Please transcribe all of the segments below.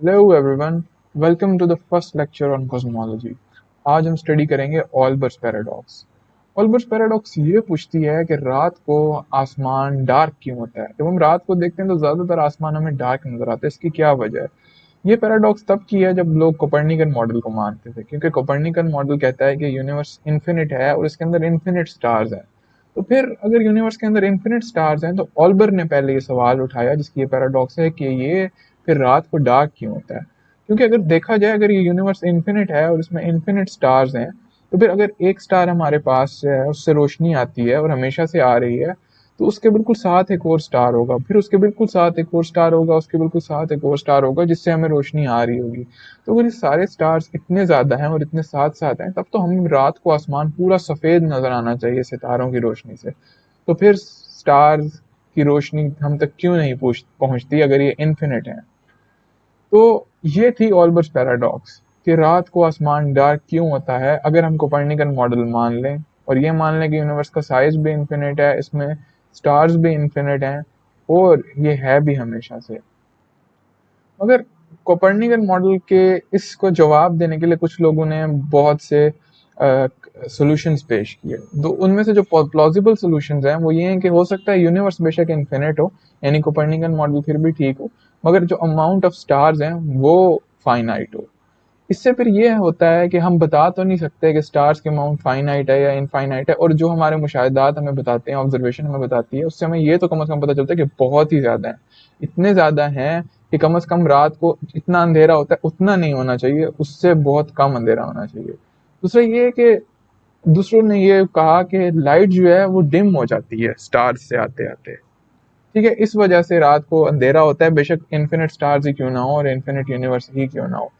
Hello everyone, welcome to the first lecture on cosmology. आज हम study करेंगे ऑल्बर्स paradox. ऑल्बर्स paradox ये पूछती है कि रात को आसमान डार्क क्यों होता है। जब हम रात को देखते हैं तो ज्यादातर आसमान हमें डार्क नजर आता है। इसकी क्या वजह है? ये पैराडॉक्स तब की है जब लोग कोपर्निकन मॉडल को मानते थे, क्योंकि कोपर्निकन मॉडल कहता है कि यूनिवर्स इन्फिनिट है और इसके अंदर इन्फिनिट स्टार्स हैं। तो फिर अगर यूनिवर्स के अंदर इन्फिनिट स्टार्स हैं तो ऑल्बर ने पहले ये सवाल उठाया, जिसकी ये पैराडॉक्स है, कि ये फिर रात को डार्क क्यों होता है। क्योंकि अगर देखा जाए, अगर ये यूनिवर्स इन्फिनिट है और इसमें इन्फिनिट स्टार्स हैं, तो फिर अगर एक स्टार हमारे पास से है, उससे रोशनी आती है और हमेशा से आ रही है, तो उसके बिल्कुल साथ एक और स्टार होगा, फिर उसके बिल्कुल साथ एक और स्टार होगा, उसके बिल्कुल साथ एक और स्टार होगा, जिससे हमें रोशनी आ रही होगी। तो अगर ये सारे स्टार्स इतने ज्यादा हैं और इतने साथ साथ हैं, तब तो हम रात को आसमान पूरा सफेद नजर आना चाहिए सितारों की रोशनी से। तो फिर स्टार्स की रोशनी हम तक क्यों नहीं पहुंचती अगर ये इन्फिनिट है? तो ये थी ऑल्बर्स पैराडॉक्स, कि रात को आसमान डार्क क्यों होता है अगर हम कोपर्निकन मॉडल मान लें और ये मान लें कि यूनिवर्स का साइज भी इन्फिनिट है, इसमें स्टार्स भी इन्फिनिट हैं और ये है भी हमेशा से। मगर कोपर्निकन मॉडल के इसको जवाब देने के लिए कुछ लोगों ने बहुत से सॉल्यूशंस पेश किए। तो उनमें से जो प्लॉजिबल सॉल्यूशंस हैं वो ये हैं कि हो सकता है यूनिवर्स बेशक इन्फिनिट हो, यानी कोपर्निकन मॉडल फिर भी ठीक हो, मगर जो अमाउंट ऑफ स्टार्स हैं वो फाइनाइट हो। इससे फिर ये होता है कि हम बता तो नहीं सकते कि स्टार्स के अमाउंट फाइनाइट है या इनफाइनाइट है, और जो हमारे मुशाहिदात हमें बताते हैं, ऑब्जर्वेशन हमें बताती है, उससे हमें ये तो कम से कम पता चलता है कि बहुत ही ज्यादा है। इतने ज्यादा हैं कि कम से कम रात को इतना अंधेरा होता है उतना नहीं होना चाहिए, उससे बहुत कम अंधेरा होना चाहिए। दूसरा ये है कि दूसरों ने ये कहा कि लाइट जो है वो डिम हो जाती है स्टार्स से आते आते। ठीक है, इस वजह से रात को अंधेरा होता है, बेशक इन्फिनिट स्टार्स ही क्यों ना हो और इन्फिनिट यूनिवर्स ही क्यों ना हो।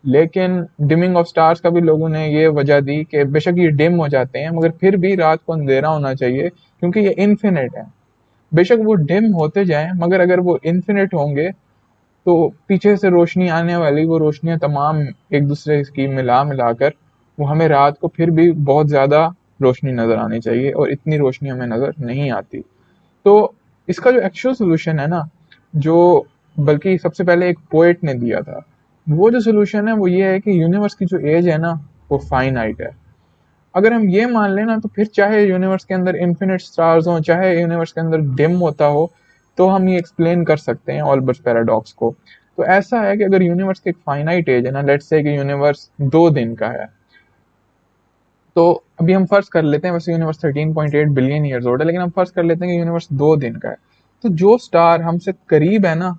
लेकिन डिमिंग ऑफ स्टार्स का भी लोगों ने ये वजह दी कि बेशक ये डिम हो जाते हैं मगर फिर भी रात को अंधेरा होना चाहिए, क्योंकि ये इन्फिनिट है। बेशक वो डिम होते जाएं मगर अगर वो इन्फिनिट होंगे तो पीछे से रोशनी आने वाली वो रोशनियां तमाम एक दूसरे की मिला मिलाकर वो हमें रात को फिर भी बहुत ज्यादा रोशनी नजर आनी चाहिए, और इतनी रोशनी हमें नजर नहीं आती। तो इसका जो एक्चुअल सोल्यूशन है ना, जो बल्कि सबसे पहले एक पोएट ने दिया था, वो जो सोल्यूशन है वो ये है कि यूनिवर्स की जो एज है ना वो फाइनाइट है। अगर हम ये मान लेना तो फिर चाहे यूनिवर्स के अंदर इन्फिनिट स्टार्स हो, चाहे यूनिवर्स के अंदर डिम होता हो, तो हम ये एक्सप्लेन कर सकते हैं ऑल्बर्ट पैराडॉक्स को। तो ऐसा है कि अगर यूनिवर्स की एक फाइनाइट एज है ना, लेट्स से कि यूनिवर्स 2 दिन का है, तो अभी हम फर्ज कर लेते हैं, वैसे यूनिवर्स 13.8 बिलियन ईयर्स ओल्ड है, लेकिन हम फर्ज कर लेते हैं कि यूनिवर्स 2 दिन का है। तो जो स्टार हमसे करीब है ना,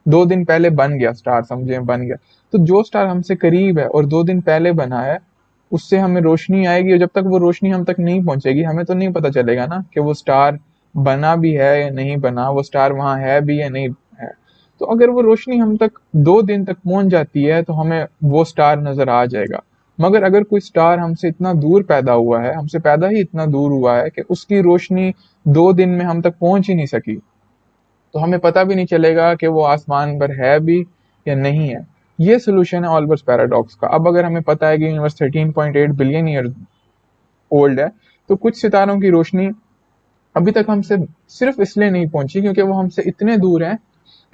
2 दिन पहले बन गया स्टार, समझे बन गया, तो जो स्टार हमसे करीब है और 2 दिन पहले बना है, उससे हमें रोशनी आएगी, और जब तक वो रोशनी हम तक नहीं पहुंचेगी हमें तो नहीं पता चलेगा ना कि वो स्टार बना भी है या नहीं बना, वो स्टार वहां है भी या नहीं है। तो अगर वो रोशनी हम तक 2 दिन तक पहुंच जाती है तो हमें वो स्टार नजर आ जाएगा। मगर अगर कोई स्टार हमसे इतना दूर पैदा हुआ है, हमसे पैदा ही इतना दूर हुआ है कि उसकी रोशनी 2 दिन में हम तक पहुंच ही नहीं सकी, तो हमें पता भी नहीं चलेगा कि वो आसमान पर है भी या नहीं है। ये सोल्यूशन है ऑल्बर्ट पैराडॉक्स का। अब अगर हमें पता है कि यूनिवर्स 13.8 बिलियन ईयर ओल्ड है, तो कुछ सितारों की रोशनी अभी तक हमसे सिर्फ इसलिए नहीं पहुंची क्योंकि वो हमसे इतने दूर हैं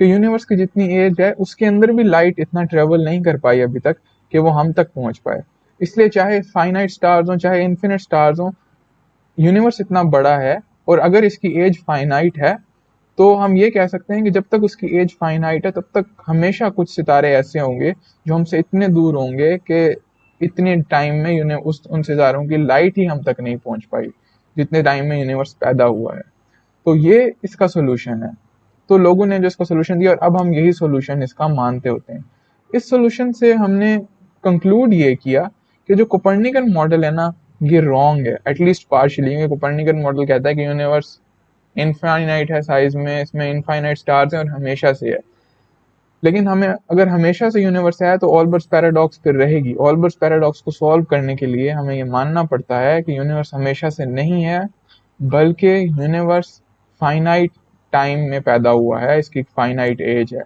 कि यूनिवर्स की जितनी एज है उसके अंदर भी लाइट इतना ट्रेवल नहीं कर पाई अभी तक कि वो हम तक पहुंच पाए। इसलिए चाहे फाइनाइट स्टार्स हो चाहे इन्फिनिट स्टार्स हो, यूनिवर्स इतना बड़ा है, और अगर इसकी एज फाइनाइट है तो हम ये कह सकते हैं कि जब तक उसकी एज फाइनाइट है तब तक हमेशा कुछ सितारे ऐसे होंगे जो हमसे इतने दूर होंगे कि इतने टाइम में उस उन सितारों की लाइट ही हम तक नहीं पहुंच पाई जितने टाइम में यूनिवर्स पैदा हुआ है। तो ये इसका सोल्यूशन है। तो लोगों ने जो इसका सोल्यूशन दिया और अब हम यही सोल्यूशन इसका मानते होते हैं। इस सोल्यूशन से हमने कंक्लूड ये किया कि जो कोपर्निकन मॉडल है ना, ये रॉन्ग है, एटलीस्ट पार्शियली। कोपर्निकन मॉडल कहता है कि यूनिवर्स इनफाइनाइट है साइज में, इसमें इनफाइनाइट स्टार्स हैं और हमेशा से है। लेकिन हमें अगर हमेशा से यूनिवर्स है तो ऑल्बर्ट्स पैराडॉक्स फिर रहेगी। ऑल्बर्ट्स पैराडॉक्स को सॉल्व करने के लिए हमें ये मानना पड़ता है कि यूनिवर्स हमेशा से नहीं है, बल्कि यूनिवर्स फाइनाइट टाइम में पैदा हुआ है, इसकी फाइनाइट एज है।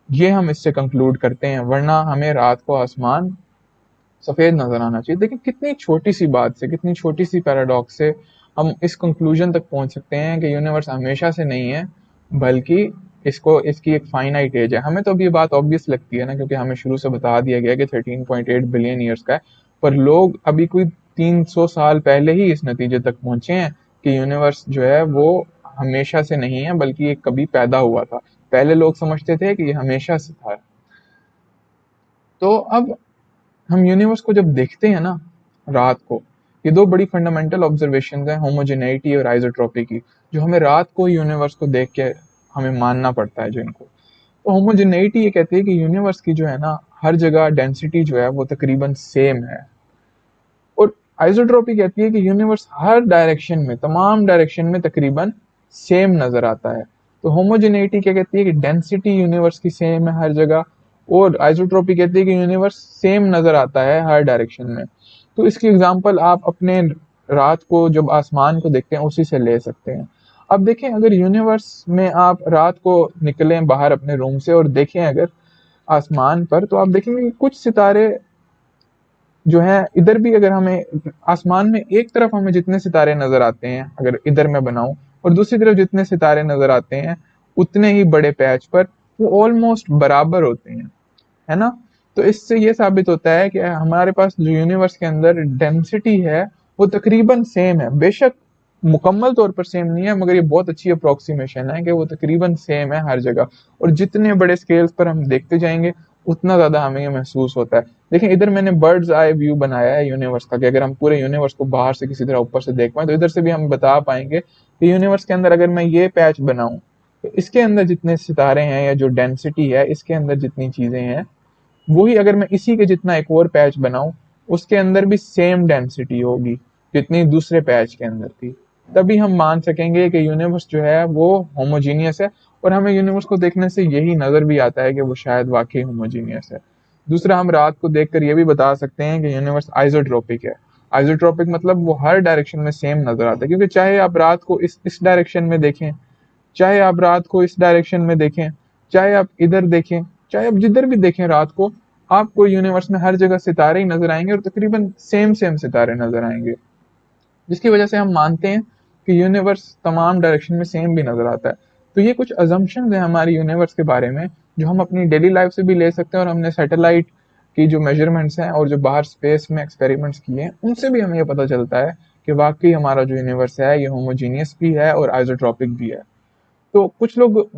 ये हम इससे कंक्लूड करते हैं, वरना हमें रात को आसमान सफेद नजर आना चाहिए। देखिए कितनी छोटी सी बात से, कितनी छोटी सी पैराडॉक्स से हम इस कंक्लूजन तक पहुंच सकते हैं कि यूनिवर्स हमेशा से नहीं है, बल्कि इसको इसकी एक फाइनाइट एज है। हमें तो अभी ये बात ऑब्वियस लगती है ना, क्योंकि हमें शुरू से बता दिया गया कि 13.8 बिलियन ईयर्स का है। पर लोग अभी कोई 300 साल पहले ही इस नतीजे तक पहुंचे हैं कि यूनिवर्स जो है वो हमेशा से नहीं है, बल्कि ये कभी पैदा हुआ था। पहले लोग समझते थे कि ये हमेशा से था। तो अब हम यूनिवर्स को जब देखते हैं ना रात को, ये दो बड़ी फंडामेंटल ऑब्जर्वेशन हैं, होमोजेनिटी और आइसोट्रॉपी की, जो हमें रात को यूनिवर्स को देख के हमें मानना पड़ता है जो इनको। तो होमोजेनिटी ये कहती है कि यूनिवर्स की जो है ना हर जगह डेंसिटी जो है वो तकरीबन सेम है। और आइसोट्रॉपी कहती है कि यूनिवर्स हर डायरेक्शन में, तमाम डायरेक्शन में तकरीबन सेम नजर आता है। तो होमोजेनिटी क्या कहती है कि डेंसिटी यूनिवर्स की सेम है हर जगह, और आइसोट्रॉपी कहती है कि यूनिवर्स सेम नजर आता है हर डायरेक्शन में। तो इसकी एग्जांपल आप अपने रात को जब आसमान को देखते हैं उसी से ले सकते हैं। अब देखें, अगर यूनिवर्स में आप रात को निकलें बाहर अपने रूम से और देखें अगर आसमान पर, तो आप देखेंगे कि कुछ सितारे जो है इधर भी, अगर हमें आसमान में एक तरफ हमें जितने सितारे नजर आते हैं, अगर इधर मैं बनाऊं, और दूसरी तरफ जितने सितारे नजर आते हैं उतने ही बड़े पैच पर वो ऑलमोस्ट बराबर होते हैं, है ना। तो इससे ये साबित होता है कि हमारे पास जो यूनिवर्स के अंदर डेंसिटी है वो तकरीबन सेम है। बेशक मुकम्मल तौर पर सेम नहीं है, मगर ये बहुत अच्छी अप्रोक्सीमेशन है कि वो तकरीबन सेम है हर जगह। और जितने बड़े स्केल्स पर हम देखते जाएंगे उतना ज्यादा हमें ये महसूस होता है। देखिए, इधर मैंने बर्ड्स आई व्यू बनाया है यूनिवर्स का, कि अगर हम पूरे यूनिवर्स को बाहर से किसी तरह ऊपर से देख पाए तो इधर से भी हम बता पाएंगे कि यूनिवर्स के अंदर अगर मैं ये पैच बनाऊं तो इसके अंदर जितने सितारे हैं या जो डेंसिटी है इसके अंदर जितनी चीजें हैं, वही अगर मैं इसी के जितना एक और पैच बनाऊं उसके अंदर भी सेम डेंसिटी होगी जितनी दूसरे पैच के अंदर थी। तभी हम मान सकेंगे कि यूनिवर्स जो है वो होमोजीनियस है। और हमें यूनिवर्स को देखने से यही नजर भी आता है कि वो शायद वाकई होमोजीनियस है। दूसरा, हम रात को देखकर ये भी बता सकते हैं कि यूनिवर्स आइसोट्रोपिक है। आइसोट्रोपिक मतलब वो हर डायरेक्शन में सेम नजर आता है, क्योंकि चाहे आप रात को इस डायरेक्शन में देखें, चाहे आप रात को इस डायरेक्शन में देखें, चाहे आप इधर देखें, चाहे आप जिधर भी देखें रात को, आपको यूनिवर्स में हर जगह सितारे ही नजर आएंगे और तकरीबन सेम सेम सितारे नजर आएंगे। जिसकी वजह से हम मानते हैं कि यूनिवर्स तमाम डायरेक्शन में सेम भी नजर आता है। तो ये कुछ अजम्पशंस हैं हमारी यूनिवर्स के बारे में जो हम अपनी डेली लाइफ से भी ले सकते हैं, और हमने सैटेलाइट की जो मेजरमेंट्स हैं और जो बाहर स्पेस में एक्सपेरिमेंट्स किए हैं उनसे भी हमें ये पता चलता है कि वाकई हमारा जो यूनिवर्स है ये होमोजीनियस भी है और आइसोट्रॉपिक भी है। तो कुछ लोग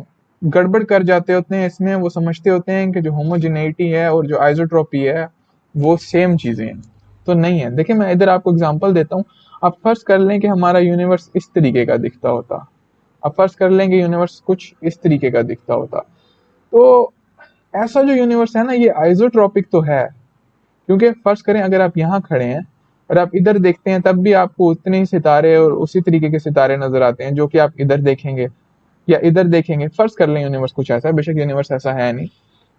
गड़बड़ कर जाते होते हैं इसमें, वो समझते होते हैं कि जो होमोजेनिटी है और जो आइसोट्रॉपी है वो सेम चीजें हैं। तो नहीं है। देखिए, मैं इधर आपको एग्जांपल देता हूँ। आप फर्ज कर लें कि हमारा यूनिवर्स इस तरीके का दिखता होता। अब फर्ज कर लें कि यूनिवर्स कुछ इस तरीके का दिखता होता। तो ऐसा जो यूनिवर्स है ना ये आइसोट्रॉपिक तो है, क्योंकि फर्ज करें अगर आप यहाँ खड़े हैं और आप इधर देखते हैं तब भी आपको उतने ही सितारे और उसी तरीके के सितारे नजर आते हैं जो कि आप इधर देखेंगे या इधर देखेंगे। फर्ज कर लें यूनिवर्स कुछ ऐसा है, बेशक यूनिवर्स ऐसा है नहीं,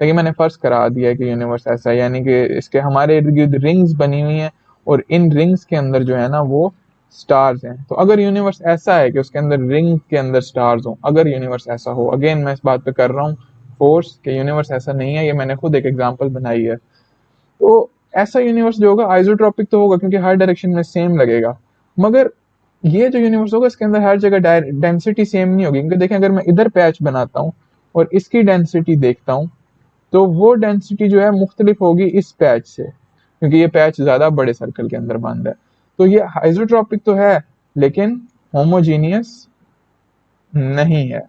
लेकिन मैंने फर्ज करा दिया है कि यूनिवर्स ऐसा है, यानी कि इसके हमारे इर्द गिर्द रिंग्स बनी हुई हैं और इन रिंग्स के अंदर जो है ना वो स्टार्स हैं। तो अगर यूनिवर्स ऐसा है कि उसके अंदर रिंग के अंदर स्टार्स हो, अगर यूनिवर्स ऐसा हो, अगेन मैं इस बात पे कर रहा हूँ फोर्स कि यूनिवर्स ऐसा नहीं है, ये मैंने खुद एक एग्जांपल बनाई है। तो ऐसा यूनिवर्स जो होगा आइसोट्रॉपिक तो होगा क्योंकि हर डायरेक्शन में सेम लगेगा। मगर ये जो यूनिवर्स होगा इसके अंदर हर जगह डेंसिटी सेम नहीं होगी, क्योंकि देखें अगर मैं इधर पैच बनाता हूँ और इसकी डेंसिटी देखता हूँ तो वो डेंसिटी जो है मुख्तलिफ होगी इस पैच से, क्योंकि ये पैच ज्यादा बड़े सर्कल के अंदर बंद है। तो ये आइसोट्रॉपिक तो है लेकिन होमोजीनियस नहीं है।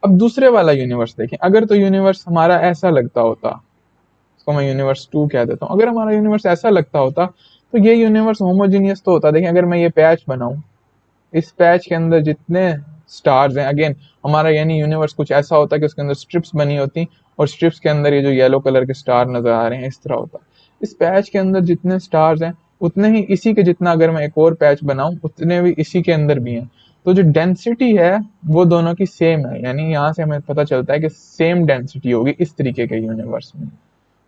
अब दूसरे वाला यूनिवर्स देखें। अगर तो यूनिवर्स हमारा ऐसा लगता होता, इसको मैं यूनिवर्स 2 कह देता हूँ, अगर हमारा यूनिवर्स ऐसा लगता होता तो ये यूनिवर्स होमोजीनियस तो होता। देखिए, अगर मैं ये पैच बनाऊं, इस पैच के अंदर जितने स्टार्स हैं, अगेन हमारा यानी यूनिवर्स कुछ ऐसा होता कि उसके अंदर स्ट्रिप्स बनी होती और स्ट्रिप्स के अंदर ये जो येलो कलर के स्टार नजर आ रहे हैं इस तरह होता। इस पैच के अंदर जितने स्टार्स हैं उतने ही इसी के जितना अगर मैं एक और पैच बनाऊं उतने भी इसी के अंदर भी हैं। तो जो डेंसिटी है वो दोनों की सेम है, यानी यहाँ से हमें पता चलता है कि सेम डेंसिटी होगी इस तरीके के यूनिवर्स में।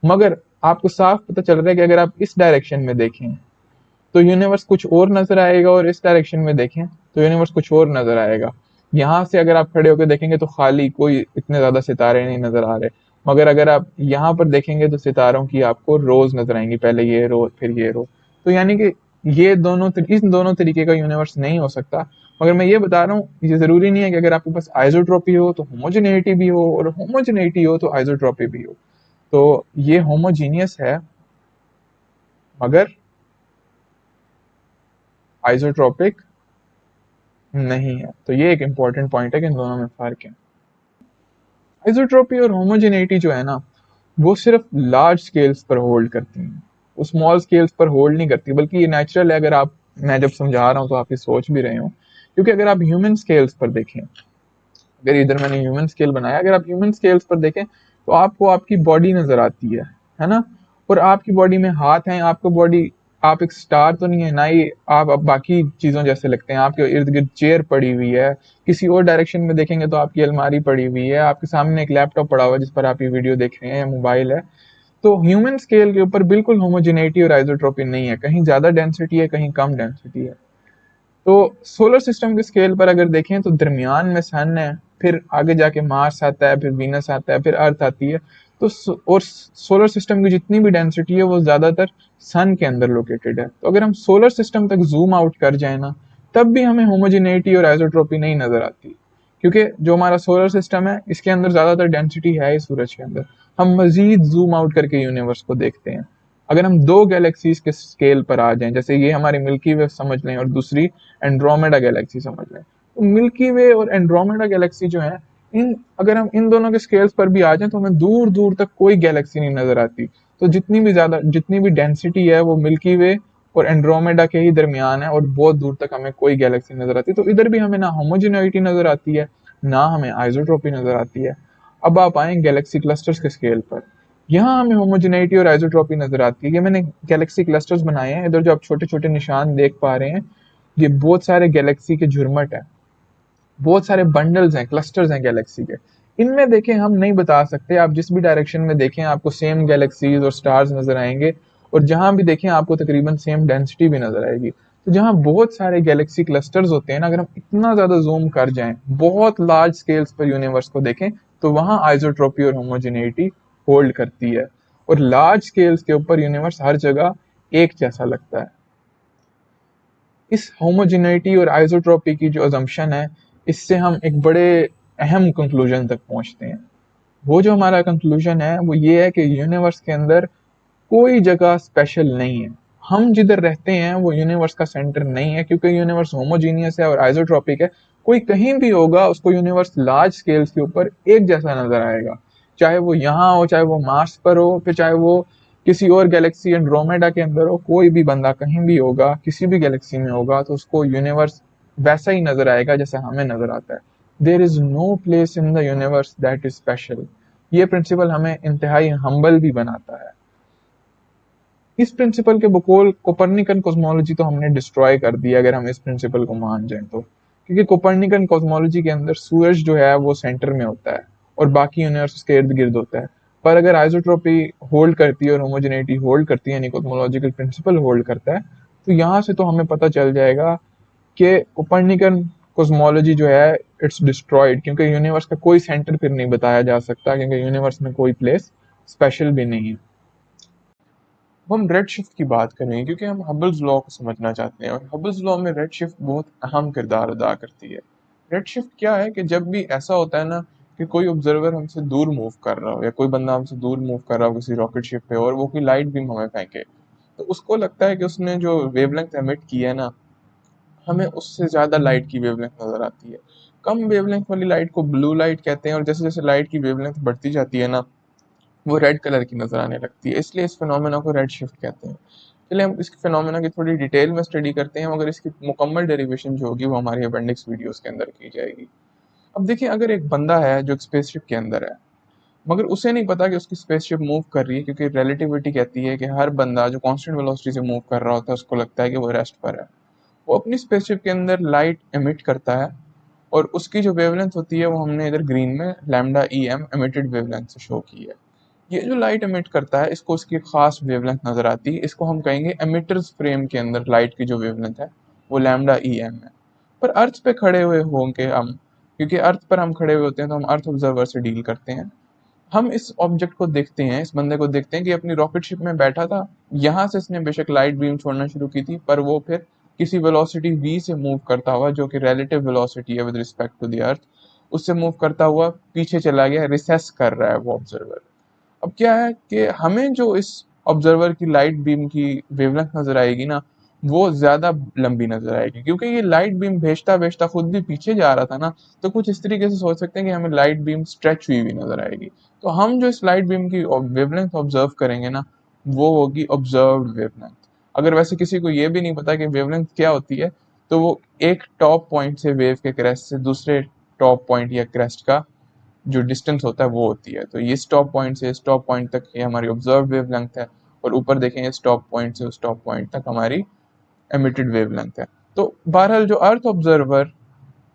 मगर आपको साफ पता चल रहा है कि अगर आप इस डायरेक्शन में देखें तो यूनिवर्स कुछ और नजर आएगा, और इस डायरेक्शन में देखें तो यूनिवर्स कुछ और नजर आएगा। यहाँ से अगर आप खड़े होकर देखेंगे तो खाली कोई इतने ज्यादा सितारे नहीं नजर आ रहे, मगर अगर आप यहाँ पर देखेंगे तो सितारों की आपको रोज नजर आएंगी, पहले ये रो फिर ये रो। तो यानी कि ये इन दोनों तरीके का यूनिवर्स नहीं हो सकता। मगर मैं ये बता रहा हूँ, ये जरूरी नहीं है कि अगर आपके पास आइसोट्रॉपी हो तो होमोजेनिटी भी हो, और होमोजेनिटी हो तो आइसोट्रॉपी भी हो। तो ये होमोजीनियस है मगर आइसोट्रोपिक नहीं है। तो ये एक इंपॉर्टेंट पॉइंट है कि इन दोनों में फर्क है। आइसोट्रोपी और होमोजेनिटी जो है ना, वो सिर्फ लार्ज स्केल्स पर होल्ड करती हैं, वो स्मॉल स्केल्स पर होल्ड नहीं करती, बल्कि ये नेचुरल है। अगर आप, मैं जब समझा रहा हूँ तो आप ये सोच भी रहे हो, क्योंकि अगर आप ह्यूमन स्केल्स पर देखें, अगर इधर मैंने ह्यूमन स्केल बनाया, अगर आप ह्यूमन स्केल्स पर देखें तो आपको आपकी बॉडी नजर आती है ना। और आपकी बॉडी में हाथ हैं, आपको बॉडी, आप एक स्टार तो नहीं है ना ही, आप अब बाकी चीजों जैसे लगते हैं। आपके इर्द गिर्द चेयर पड़ी हुई है, किसी और डायरेक्शन में देखेंगे तो आपकी अलमारी पड़ी हुई है, आपके सामने एक लैपटॉप पड़ा हुआ है जिस पर आप ये वीडियो देख रहे हैं, या मोबाइल है। तो ह्यूमन स्केल के ऊपर बिल्कुल होमोजेनिटी और आइसोट्रोपी नहीं है, कहीं ज्यादा डेंसिटी है, कहीं कम डेंसिटी है। तो सोलर सिस्टम के स्केल पर अगर देखें तो दरमियान में सन है, फिर आगे जाके मार्स आता है, फिर वीनस आता है, फिर अर्थ आती है। तो और सोलर सिस्टम की जितनी भी डेंसिटी है वो ज्यादातर सन के अंदर लोकेटेड है। तो अगर हम सोलर सिस्टम तक जूम आउट कर जाए ना, तब भी हमें होमोजेनिटी और आइसोट्रोपी नहीं नजर आती, क्योंकि जो हमारा सोलर सिस्टम है इसके अंदर ज्यादातर डेंसिटी है ही सूरज के अंदर। हम मजीद जूम आउट करके यूनिवर्स को देखते हैं। अगर हम दो गैलेक्सीज के स्केल पर आ जाएं, जैसे ये हमारी मिल्की वे समझ लें और दूसरी एंड्रोमेडा गैलेक्सी समझ लें, तो मिल्की वे और एंड्रोमेडा गैलेक्सी जो है, इन अगर हम इन दोनों के स्केल्स पर भी आ जाएं तो हमें दूर दूर तक कोई गैलेक्सी नहीं नजर आती। तो जितनी भी डेंसिटी है वो मिल्की वे और एंड्रोमेडा के ही दरमियान है, और बहुत दूर तक हमें कोई गैलेक्सी नजर आती। तो इधर भी हमें ना होमोजेनिटी नजर आती है, ना हमें आइसोट्रोपी नजर आती है। अब आप आए गैलेक्सी क्लस्टर्स के स्केल पर, यहाँ हमें होमोजेनिटी और आइसोट्रोपी नजर आती है। ये मैंने गैलेक्सी क्लस्टर्स बनाए हैं, इधर जो आप छोटे छोटे निशान देख पा रहे हैं, ये बहुत सारे गैलेक्सी के झुरमट है, बहुत सारे बंडल्स हैं, क्लस्टर्स हैं गैलेक्सी के। इनमें देखें, हम नहीं बता सकते, आप जिस भी डायरेक्शन में देखें आपको सेम गैलेक्सीज और स्टार्स नजर आएंगे, और जहां भी देखें आपको तकरीबन सेम डेंसिटी भी नजर आएगी। तो जहां बहुत सारे गैलेक्सी क्लस्टर्स होते हैं ना, अगर हम इतना ज्यादा जूम कर जाएं, बहुत लार्ज स्केल्स पर यूनिवर्स को देखें, तो वहां आइसोट्रोपी और होमोजेनिटी होल्ड करती है, और लार्ज स्केल्स के ऊपर यूनिवर्स हर जगह एक जैसा लगता है। इस होमोजेनिटी और आइसोट्रोपी की जो अजम्पशन है, इससे हम एक बड़े अहम कंक्लूजन तक पहुंचते हैं। वो जो हमारा कंक्लूजन है वो ये है कि यूनिवर्स के अंदर कोई जगह स्पेशल नहीं है। हम जिधर रहते हैं वो यूनिवर्स का सेंटर नहीं है, क्योंकि यूनिवर्स होमोजीनियस है और आइसोट्रोपिक है। कोई कहीं भी होगा उसको यूनिवर्स लार्ज स्केल्स के ऊपर एक जैसा नजर आएगा, चाहे वो यहाँ हो, चाहे वो मार्स पर हो, फिर चाहे वो किसी और गैलेक्सी एंड्रोमेडा के अंदर हो। कोई भी बंदा कहीं भी होगा, किसी भी गैलेक्सी में होगा, तो उसको यूनिवर्स वैसा ही नजर आएगा जैसा हमें नजर आता है। There is no place in the universe that is special. ये प्रिंसिपल हमें इंतहाई हम्बल भी बनाता है। इस प्रिंसिपल के बकौल कोपर्निकन कॉस्मोलॉजी तो हमने डिस्ट्रॉय कर दिया, अगर हम इस प्रिंसिपल को मान जाएं तो। क्योंकि कोपर्निकन कॉस्मोलॉजी के अंदर सूरज जो है वो सेंटर में होता है, और बाकी यूनिवर्स उसके इर्द गिर्द होता है। पर अगर आइसोट्रोपी होल्ड करती है और होमोजेनिटी होल्ड करती है, यानी कॉस्मोलॉजिकल प्रिंसिपल होल्ड करता है, तो यहाँ से तो हमें पता चल जाएगा कि कोपर्निकन कॉस्मोलॉजी जो है इट्स डिस्ट्रॉयड, क्योंकि यूनिवर्स का कोई सेंटर फिर नहीं बताया जा सकता, क्योंकि यूनिवर्स में कोई प्लेस स्पेशल भी नहीं है। अब हम रेड शिफ्ट की बात करेंगे, क्योंकि हम हबल्स लॉ को समझना चाहते हैं, और हबल्स लॉ में रेड शिफ्ट बहुत अहम किरदार अदा करती है। रेड शिफ्ट क्या है कि जब भी ऐसा होता है ना कि कोई ऑब्जर्वर हमसे दूर मूव कर रहा हो, या कोई बंदा हमसे दूर मूव कर रहा हो किसी रॉकेट शिप पे, और वो कोई लाइट बीम हमें फेंके, तो उसको लगता है कि उसने जो वेवलेंथ एमिट की है ना, हमें उससे ज्यादा लाइट की वेवलेंथ नजर आती है। कम वेवलेंथ वाली लाइट को ब्लू लाइट कहते हैं, और जैसे जैसे लाइट की वेवलेंथ बढ़ती जाती है ना, वो रेड कलर की नजर आने लगती है, इसलिए इस फिनोमेना को रेड शिफ्ट कहते हैं। चलिए हम इस फिनोमेना की थोड़ी डिटेल में स्टडी करते हैं, मगर इसकी मुकम्मल डेरिवेशन जो होगी वो हमारी अपेंडिक्स वीडियोस के अंदर की जाएगी। अब देखिए, अगर एक बंदा है जो एक स्पेसशिप के अंदर है, मगर उसे नहीं पता कि उसकी स्पेसशिप मूव कर रही है, क्योंकि रिलेटिविटी कहती है कि हर बंदा जो कांस्टेंट वेलोसिटी से मूव कर रहा होता है उसको लगता है कि वो रेस्ट पर है। वो अपनी स्पेसशिप के अंदर लाइट एमिट करता है, और उसकी जो वेवलेंथ होती है वो हमने इधर ग्रीन में lambda e m emitted wavelength से शो की है। ये जो लाइट एमिट करता है इसको उसकी खास वेवलेंथ नजर आती है, इसको हम कहेंगे एमिटर्स फ्रेम के अंदर लाइट की जो वेवलेंथ है वो लैम्डा ई एम है। पर अर्थ पे खड़े हुए होंगे हम, क्योंकि अर्थ पर हम खड़े हुए होते हैं तो हम अर्थ ऑब्जर्वर से डील करते हैं। हम इस ऑब्जेक्ट को देखते हैं, इस बंदे को देखते हैं कि अपनी रॉकेट शिप में बैठा था, यहाँ से इसने बेशक लाइट बीम छोड़ना शुरू की थी, पर वो फिर किसी वेलोसिटी v से मूव करता हुआ, जो कि रिलेटिव वेलोसिटी है with respect to the earth, उससे मूव करता हुआ पीछे चला गया, रिसेस कर रहा है वो ऑब्जर्वर। अब क्या है कि हमें जो इस ऑब्जर्वर की लाइट बीम की वेवलेंथ नजर आएगी ना, वो ज्यादा लंबी नजर आएगी, क्योंकि ये लाइट बीम भेजता भेजता खुद भी पीछे जा रहा था ना। तो कुछ इस तरीके से सोच सकते हैं कि हमें लाइट बीम स्ट्रेच हुई नजर आएगी। तो हम जो इस लाइट बीम की वेवलेंथ ऑब्जर्व करेंगे ना, वो होगी ऑब्जर्व्ड वेवलेंथ। अगर वैसे किसी को ये भी नहीं पता कि वेवलेंथ क्या होती है, तो वो एक टॉप पॉइंट से वेव के क्रेस्ट से दूसरे टॉप पॉइंट या क्रेस्ट का जो डिस्टेंस होता है वो होती है। तो ये स्टॉप पॉइंट से स्टॉप पॉइंट तक ये हमारी ऑब्जर्व वेवलेंथ है, और ऊपर देखेंगे स्टॉप पॉइंट से स्टॉप पॉइंट तक हमारी एमिटेड वेवलेंथ है। तो बहरहाल जो अर्थ ऑब्जर्वर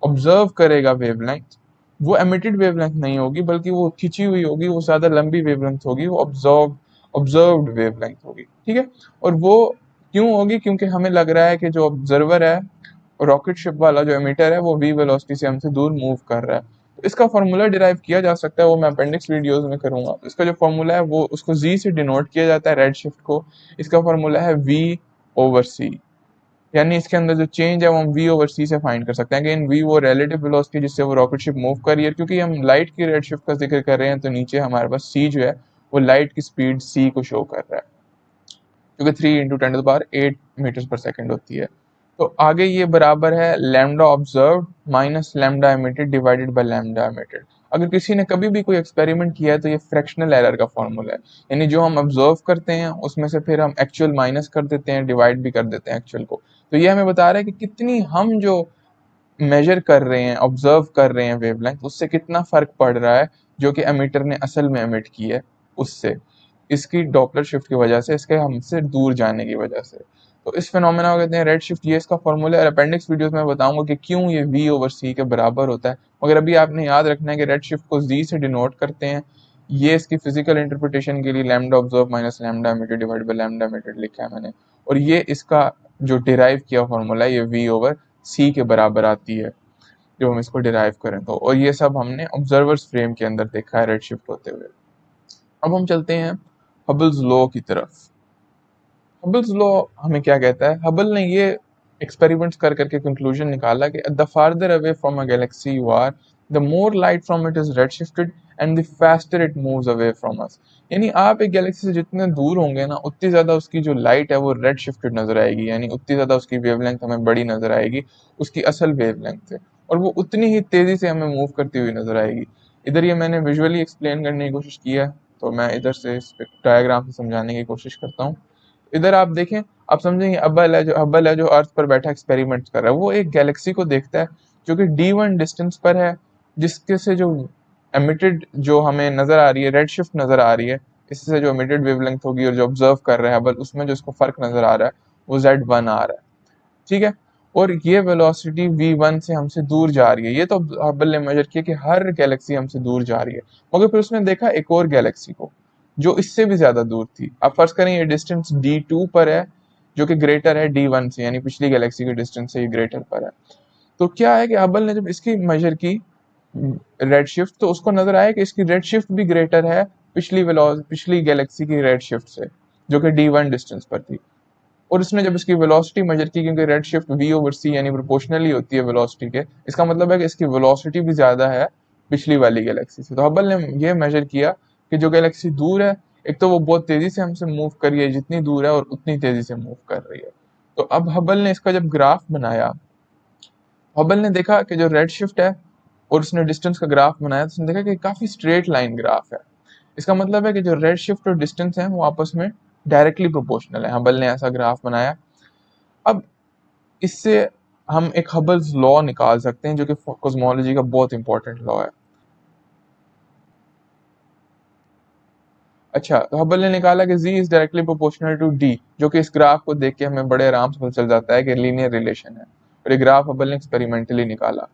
ऑब्जर्व करेगा वेवलेंथ, वो एमिटेड वेवलेंथ नहीं होगी, बल्कि वो खिंची हुई होगी, वो ज्यादा लंबी वेवलेंथ होगी, वो ऑब्जर्व्ड वेवलेंथ होगी। ठीक है। और वो क्यों होगी? क्योंकि हमें लग रहा है कि जो ऑब्जर्वर है, रॉकेट शिप वाला जो एमिटर है, वो वी वेलोसिटी से हमसे दूर मूव कर रहा है। तो इसका फॉर्मूला डिराइव किया जा सकता है, वो मैं अपेंडिक्स वीडियोस में करूंगा। इसका जो फॉर्मूला है वो उसको जी से डिनोट किया जाता है, रेड शिफ्ट को। इसका फॉर्मूला है वी ओवर सी, यानी इसके अंदर जो चेंज है वो हम वी ओवर सी से फाइंड कर सकते हैं। अगेन वी वो रिलेटिव वेलोसिटी जिससे वो रॉकेट शिप मूव कर रही है, क्योंकि हम लाइट की रेड शिफ्ट का जिक्र कर रहे हैं, तो नीचे हमारे पास सी जो है वो लाइट की स्पीड सी को शो कर रहा है, क्योंकि 3 × 10⁸ मीटर्स पर सेकेंड होती है। तो आगे ये बराबर है lambda observe minus lambda emitted divided by lambda emitted. अगर किसी ने कभी भी कोई एक्सपेरिमेंट किया है तो ये फ्रैक्शनल एरर का फॉर्मूला है, यानी जो हम ऑब्जर्व करते हैं उसमें से फिर हम एक्चुअल माइनस कर देते हैं, डिवाइड भी कर देते हैं एक्चुअल को। तो ये हमें बता रहा है कि कितनी हम जो मेजर कर रहे हैं, ऑब्जर्व कर रहे हैं वेवलेंथ, उससे कितना फर्क पड़ रहा है जो कि एमिटर ने असल में एमिट की है उससे, इसकी डॉपलर शिफ्ट की वजह से, इसके हमसे दूर जाने की वजह से। तो इस फिनोमेना को कहते हैं रेड शिफ्ट। ये इसका फॉर्मूला है, और अपेंडिक्स वीडियोस में बताऊंगा कि क्यों ये v ओवर c के बराबर होता है। मगर अभी आपने याद रखना है कि रेड शिफ्ट को z से डिनोट करते हैं। ये इसकी फिजिकल इंटरप्रिटेशन के लिए lambda observe minus lambda emitted divide by lambda emitted लिखा है मैंने। और ये इसका जो डिराइव किया फॉर्मूला है, ये v ओवर c के बराबर आती है जब हम इसको डिराइव करें तो। और ये सब हमने ऑब्जर्वर्स फ्रेम के अंदर देखा है रेड शिफ्ट होते हुए। अब हम चलते हैं हबल्स लॉ की तरफ। हबल्स लॉ हमें क्या कहता है? हबल ने ये एक्सपेरिमेंट्स कर करके कंक्लूजन निकाला कि the farther away from a galaxy you are, the more light from it is red shifted and the faster it moves away from us. यानी आप एक गैलेक्सी से जितने दूर होंगे ना, उतनी ज्यादा उसकी जो लाइट है वो रेड शिफ्टेड नजर आएगी, यानी उतनी ज्यादा उसकी वेवलेंथ हमें बड़ी नजर आएगी उसकी असल वेवलेंथ से, और वो उतनी ही तेजी से हमें मूव करती हुई नजर आएगी। इधर ये मैंने विजुअली एक्सप्लेन करने की कोशिश की है, तो मैं इधर से इस डायग्राम से समझाने की कोशिश करता हूँ। इधर आप देखें, आप समझेंगे हबल है जो अर्थ पर बैठा एक्सपेरिमेंट कर रहा है, वो एक गैलेक्सी को देखता है जो कि d1 डिस्टेंस पर है, जिसके से जो एमिटेड जो हमें नजर आ रही है, रेड शिफ्ट नजर आ रही है, इससे जो एमिटेड वेवलेंथ होगी, और जो ऑब्जर्व कर रहे हैं हबल, उसमें जो इसको फर्क नजर आ रहा है वो z1 आ रहा है। ठीक है। और ये वेलोसिटी v1 से हमसे दूर जा रही है। ये तो हबल ने मेजर किया कि हर गैलेक्सी हमसे दूर जा रही है। मगर फिर उसने देखा एक और गैलेक्सी को जो इससे भी ज्यादा दूर थी। अब फर्ज करें ये डिस्टेंस d2 पर है, जो कि ग्रेटर है d1 से, यानी पिछली गैलेक्सी के डिस्टेंस से ये ग्रेटर पर है। तो क्या है कि हबल ने जब इसकी मेजर की रेड शिफ्ट, तो उसको नजर आया कि इसकी रेड शिफ्ट भी ग्रेटर है पिछली गैलेक्सी की रेड शिफ्ट से, जो कि d1 डिस्टेंस पर थी। और उसने जब इसकी वेलोसिटी मेजर की, क्योंकि red shift v over c यानी प्रोपोर्शनली होती है वेलोसिटी के, इसका मतलब है कि इसकी वेलोसिटी भी ज्यादा है पिछली वाली गैलेक्सी से। तो हबल ने ये मेजर किया कि जो गैलेक्सी दूर है, एक तो वो बहुत तेजी से हमसे मूव कर रही है जितनी दूर है, और उतनी तेजी से मूव कर रही है। तो अब हबल ने इसका जब ग्राफ बनाया, हबल ने देखा कि जो रेड शिफ्ट है, और उसने डिस्टेंस का ग्राफ बनाया, तो उसने देखा कि काफी स्ट्रेट लाइन ग्राफ है। इसका मतलब है कि जो रेड शिफ्ट और डिस्टेंस है वो आपस में डायरेक्टली प्रोपोर्शनल है। हबल ने ऐसा ग्राफ बनाया। अब इससे हम एक हबल्स लॉ निकाल सकते हैं, जो कि कॉस्मोलॉजी का बहुत इंपॉर्टेंट लॉ है। अच्छा, तो हबल ने निकाला कि z is directly proportional to d, जो कि इस ग्राफ को देख के हमें बड़े आराम से पता चल जाता है कि लीनियर रिलेशन है। और ये ग्राफ हबल ने एक्सपेरिमेंटली निकाला।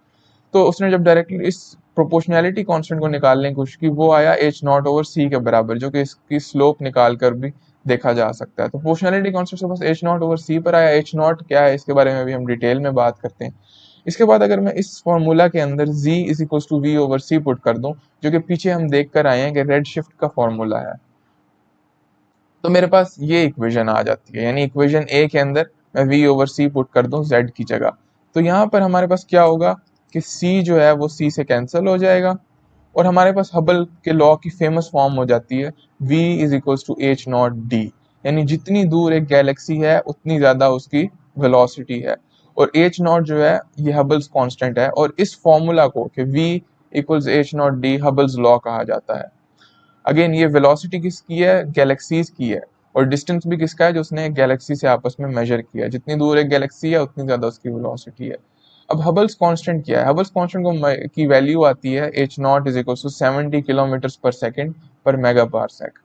तो उसने जब डायरेक्टली इस प्रोपोर्शनैलिटी कांस्टेंट को निकालने की कोशिश की, वो आया h नॉट ओवर c के बराबर, जो कि इसकी स्लोप निकाल कर भी देखा जा सकता है। तो प्रोपोर्शनैलिटी कांस्टेंट से बस h नॉट ओवर c पर आया। h नॉट क्या है इसके बारे में भी हम डिटेल में बात करते हैं। इसके बाद अगर मैं इस फॉर्मूला के अंदर z is equal to v over c put कर दूं, जो कि पीछे हम देख कर आए हैं कि रेड शिफ्ट का फॉर्मूला है, तो मेरे पास ये इक्वेशन आ जाती है। यानी इक्वेशन ए के अंदर मैं v ओवर c पुट कर दूं z की जगह, तो यहाँ पर हमारे पास क्या होगा कि c जो है वो c से कैंसिल हो जाएगा और हमारे पास हबल के लॉ की फेमस फॉर्म हो जाती है v is equals to H naught d, यानी जितनी दूर एक गैलेक्सी है उतनी ज्यादा उसकी वेलोसिटी है, और एच नॉट जो है ये हबल्स कांस्टेंट है, और इस फॉर्मूला को कि v equals H naught D हबल्स law कहा जाता है। अगेन ये वेलोसिटी किसकी है, गैलेक्सीज की है, और डिस्टेंस भी किसका है, जो उसने एक गैलेक्सी से आपस में मेजर किया है, जितनी दूर एक गैलेक्सी है उतनी ज्यादा उसकी वेलोसिटी है। अब हबल्स कांस्टेंट क्या है, हबल्स कांस्टेंट की वैल्यू आती है H naught is equal to 70 kilometre per second per megaparsec.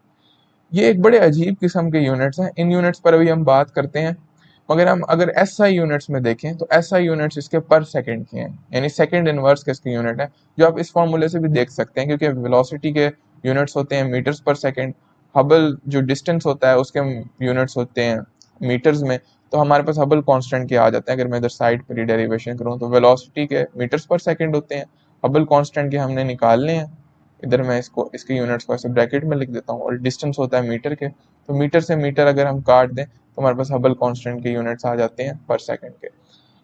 ये एक बड़े अजीब किस्म के यूनिट्स हैं, इन यूनिट्स पर अभी हम बात करते हैं, मगर हम अगर एसआई यूनिट्स में देखें तो एसआई यूनिट्स इसके पर सेकंड के हैं, यानी सेकंड इनवर्स के इसके यूनिट है, जो आप इस फॉर्मूले से भी देख सकते हैं, क्योंकि वेलोसिटी के यूनिट्स होते हैं मीटर्स पर सेकंड, हबल जो डिस्टेंस होता है उसके यूनिट्स होते हैं मीटर्स में, तो हमारे पास हबल कांस्टेंट के आ जाते हैं। अगर मैं इधर साइड पर ही डेरिवेशन करूँ तो वेलोसिटी के मीटर्स पर सेकंड होते हैं, हबल कांस्टेंट के हमने निकालने हैं, इधर मैं इसको इसके यूनिट्स को ऐसे ब्रैकेट में लिख देता हूँ, और डिस्टेंस होता है मीटर के, तो मीटर से मीटर अगर हम काट दें तो हमारे पास हबल कांस्टेंट के यूनिट्स आ जाते हैं पर सेकंड के।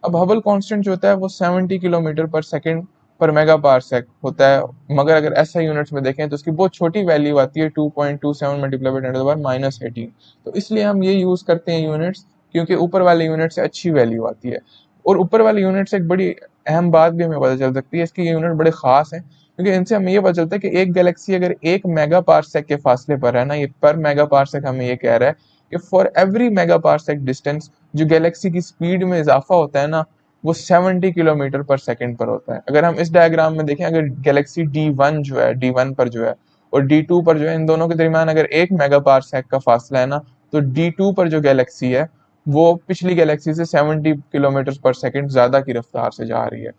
अब हबल कांस्टेंट जो होता है वो 70 किलोमीटर पर सेकंड पर मेगा पारसेक होता है, मगर अगर ऐसा यूनिट्स में देखें तो उसकी बहुत छोटी वैल्यू आती है 2.27 मल्टीप्लाई बाय 10⁻−18, तो इसलिए हम ये यूज करते हैं यूनिट्स, क्योंकि ऊपर वाले यूनिट से अच्छी वैल्यू आती है। और ऊपर वाले यूनिट से एक बड़ी अहम बात भी हमें पता चल सकती है, इसके यूनिट बड़े खास हैं, क्योंकि इनसे हमें ये पता चलता है कि एक गैलेक्सी अगर 1 मेगा पारसेक के फासले पर है ना, ये पर मेगा पारसेक हमें ये कह रहा है कि for every mega parsec distance जो गैलेक्सी की स्पीड में इजाफा होता है ना, वो 70 किलोमीटर पर सेकंड पर होता है। अगर हम इस डायग्राम में देखें, अगर गैलेक्सी D1 जो है, D1 पर जो है और D2 पर जो है, इन दोनों के दरमियान अगर 1 मेगा पारसेक का फासला है ना, तो D2 पर जो गैलेक्सी है वो पिछली गैलेक्सी से 70 किलोमीटर पर सेकंड ज्यादा की रफ्तार से जा रही है।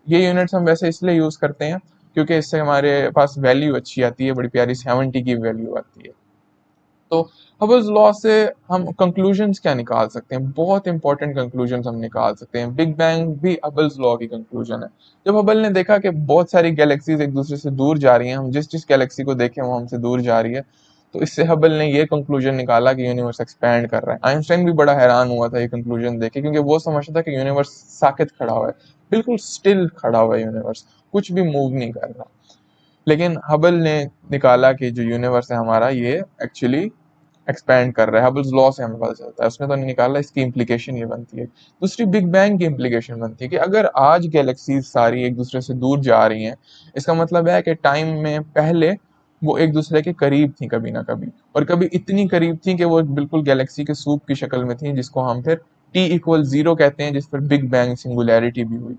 ये यूनिट्स हम वैसे इसलिए यूज करते हैं क्योंकि इससे हमारे पास वैल्यू अच्छी आती है, बड़ी प्यारी 70 की वैल्यू आती है। तो हबल्स लॉ से हम कंक्लूजन्स क्या निकाल सकते हैं, बहुत इंपॉर्टेंट कंक्लूजन्स हम निकाल सकते हैं। बिग बैंग भी हबल्स लॉ की कंक्लूजन है। जब हबल ने देखा कि बहुत सारी गैलेक्सीज एक दूसरे से दूर जा रही हैं, हम जिस जिस गैलेक्सी को देखें वो हमसे दूर जा रही है, तो इससे हबल ने ये कंक्लूजन निकाला कि यूनिवर्स एक्सपैंड कर रहा है। आइंस्टाइन भी बड़ा हैरान हुआ था ये कंक्लूजन देखे, क्योंकि वो समझता था कि यूनिवर्स साकित खड़ा हुआ है, बिल्कुल स्टिल खड़ा हुआ है यूनिवर्स, कुछ भी मूव नहीं कर रहा। लेकिन हबल ने निकाला कि जो यूनिवर्स है हमारा ये एक्चुअली एक्सपैंड कर रहा है, हबल्स लॉ से हमें पता चलता है, उसने तो नहीं निकाला, इसकी इम्प्लीकेशन ये बनती है। दूसरी बिग बैंग की इम्प्लीकेशन बनती है कि अगर आज गैलेक्सीज सारी एक दूसरे से दूर जा रही हैं, इसका मतलब है कि टाइम में पहले वो एक दूसरे के करीब थी कभी ना कभी, और कभी इतनी करीब थी कि वो बिल्कुल गैलेक्सी के सूप की शक्ल में थी, जिसको हम फिर T=0 कहते हैं, जिस पर बिग बैंग सिंगुलैरिटी भी हुई।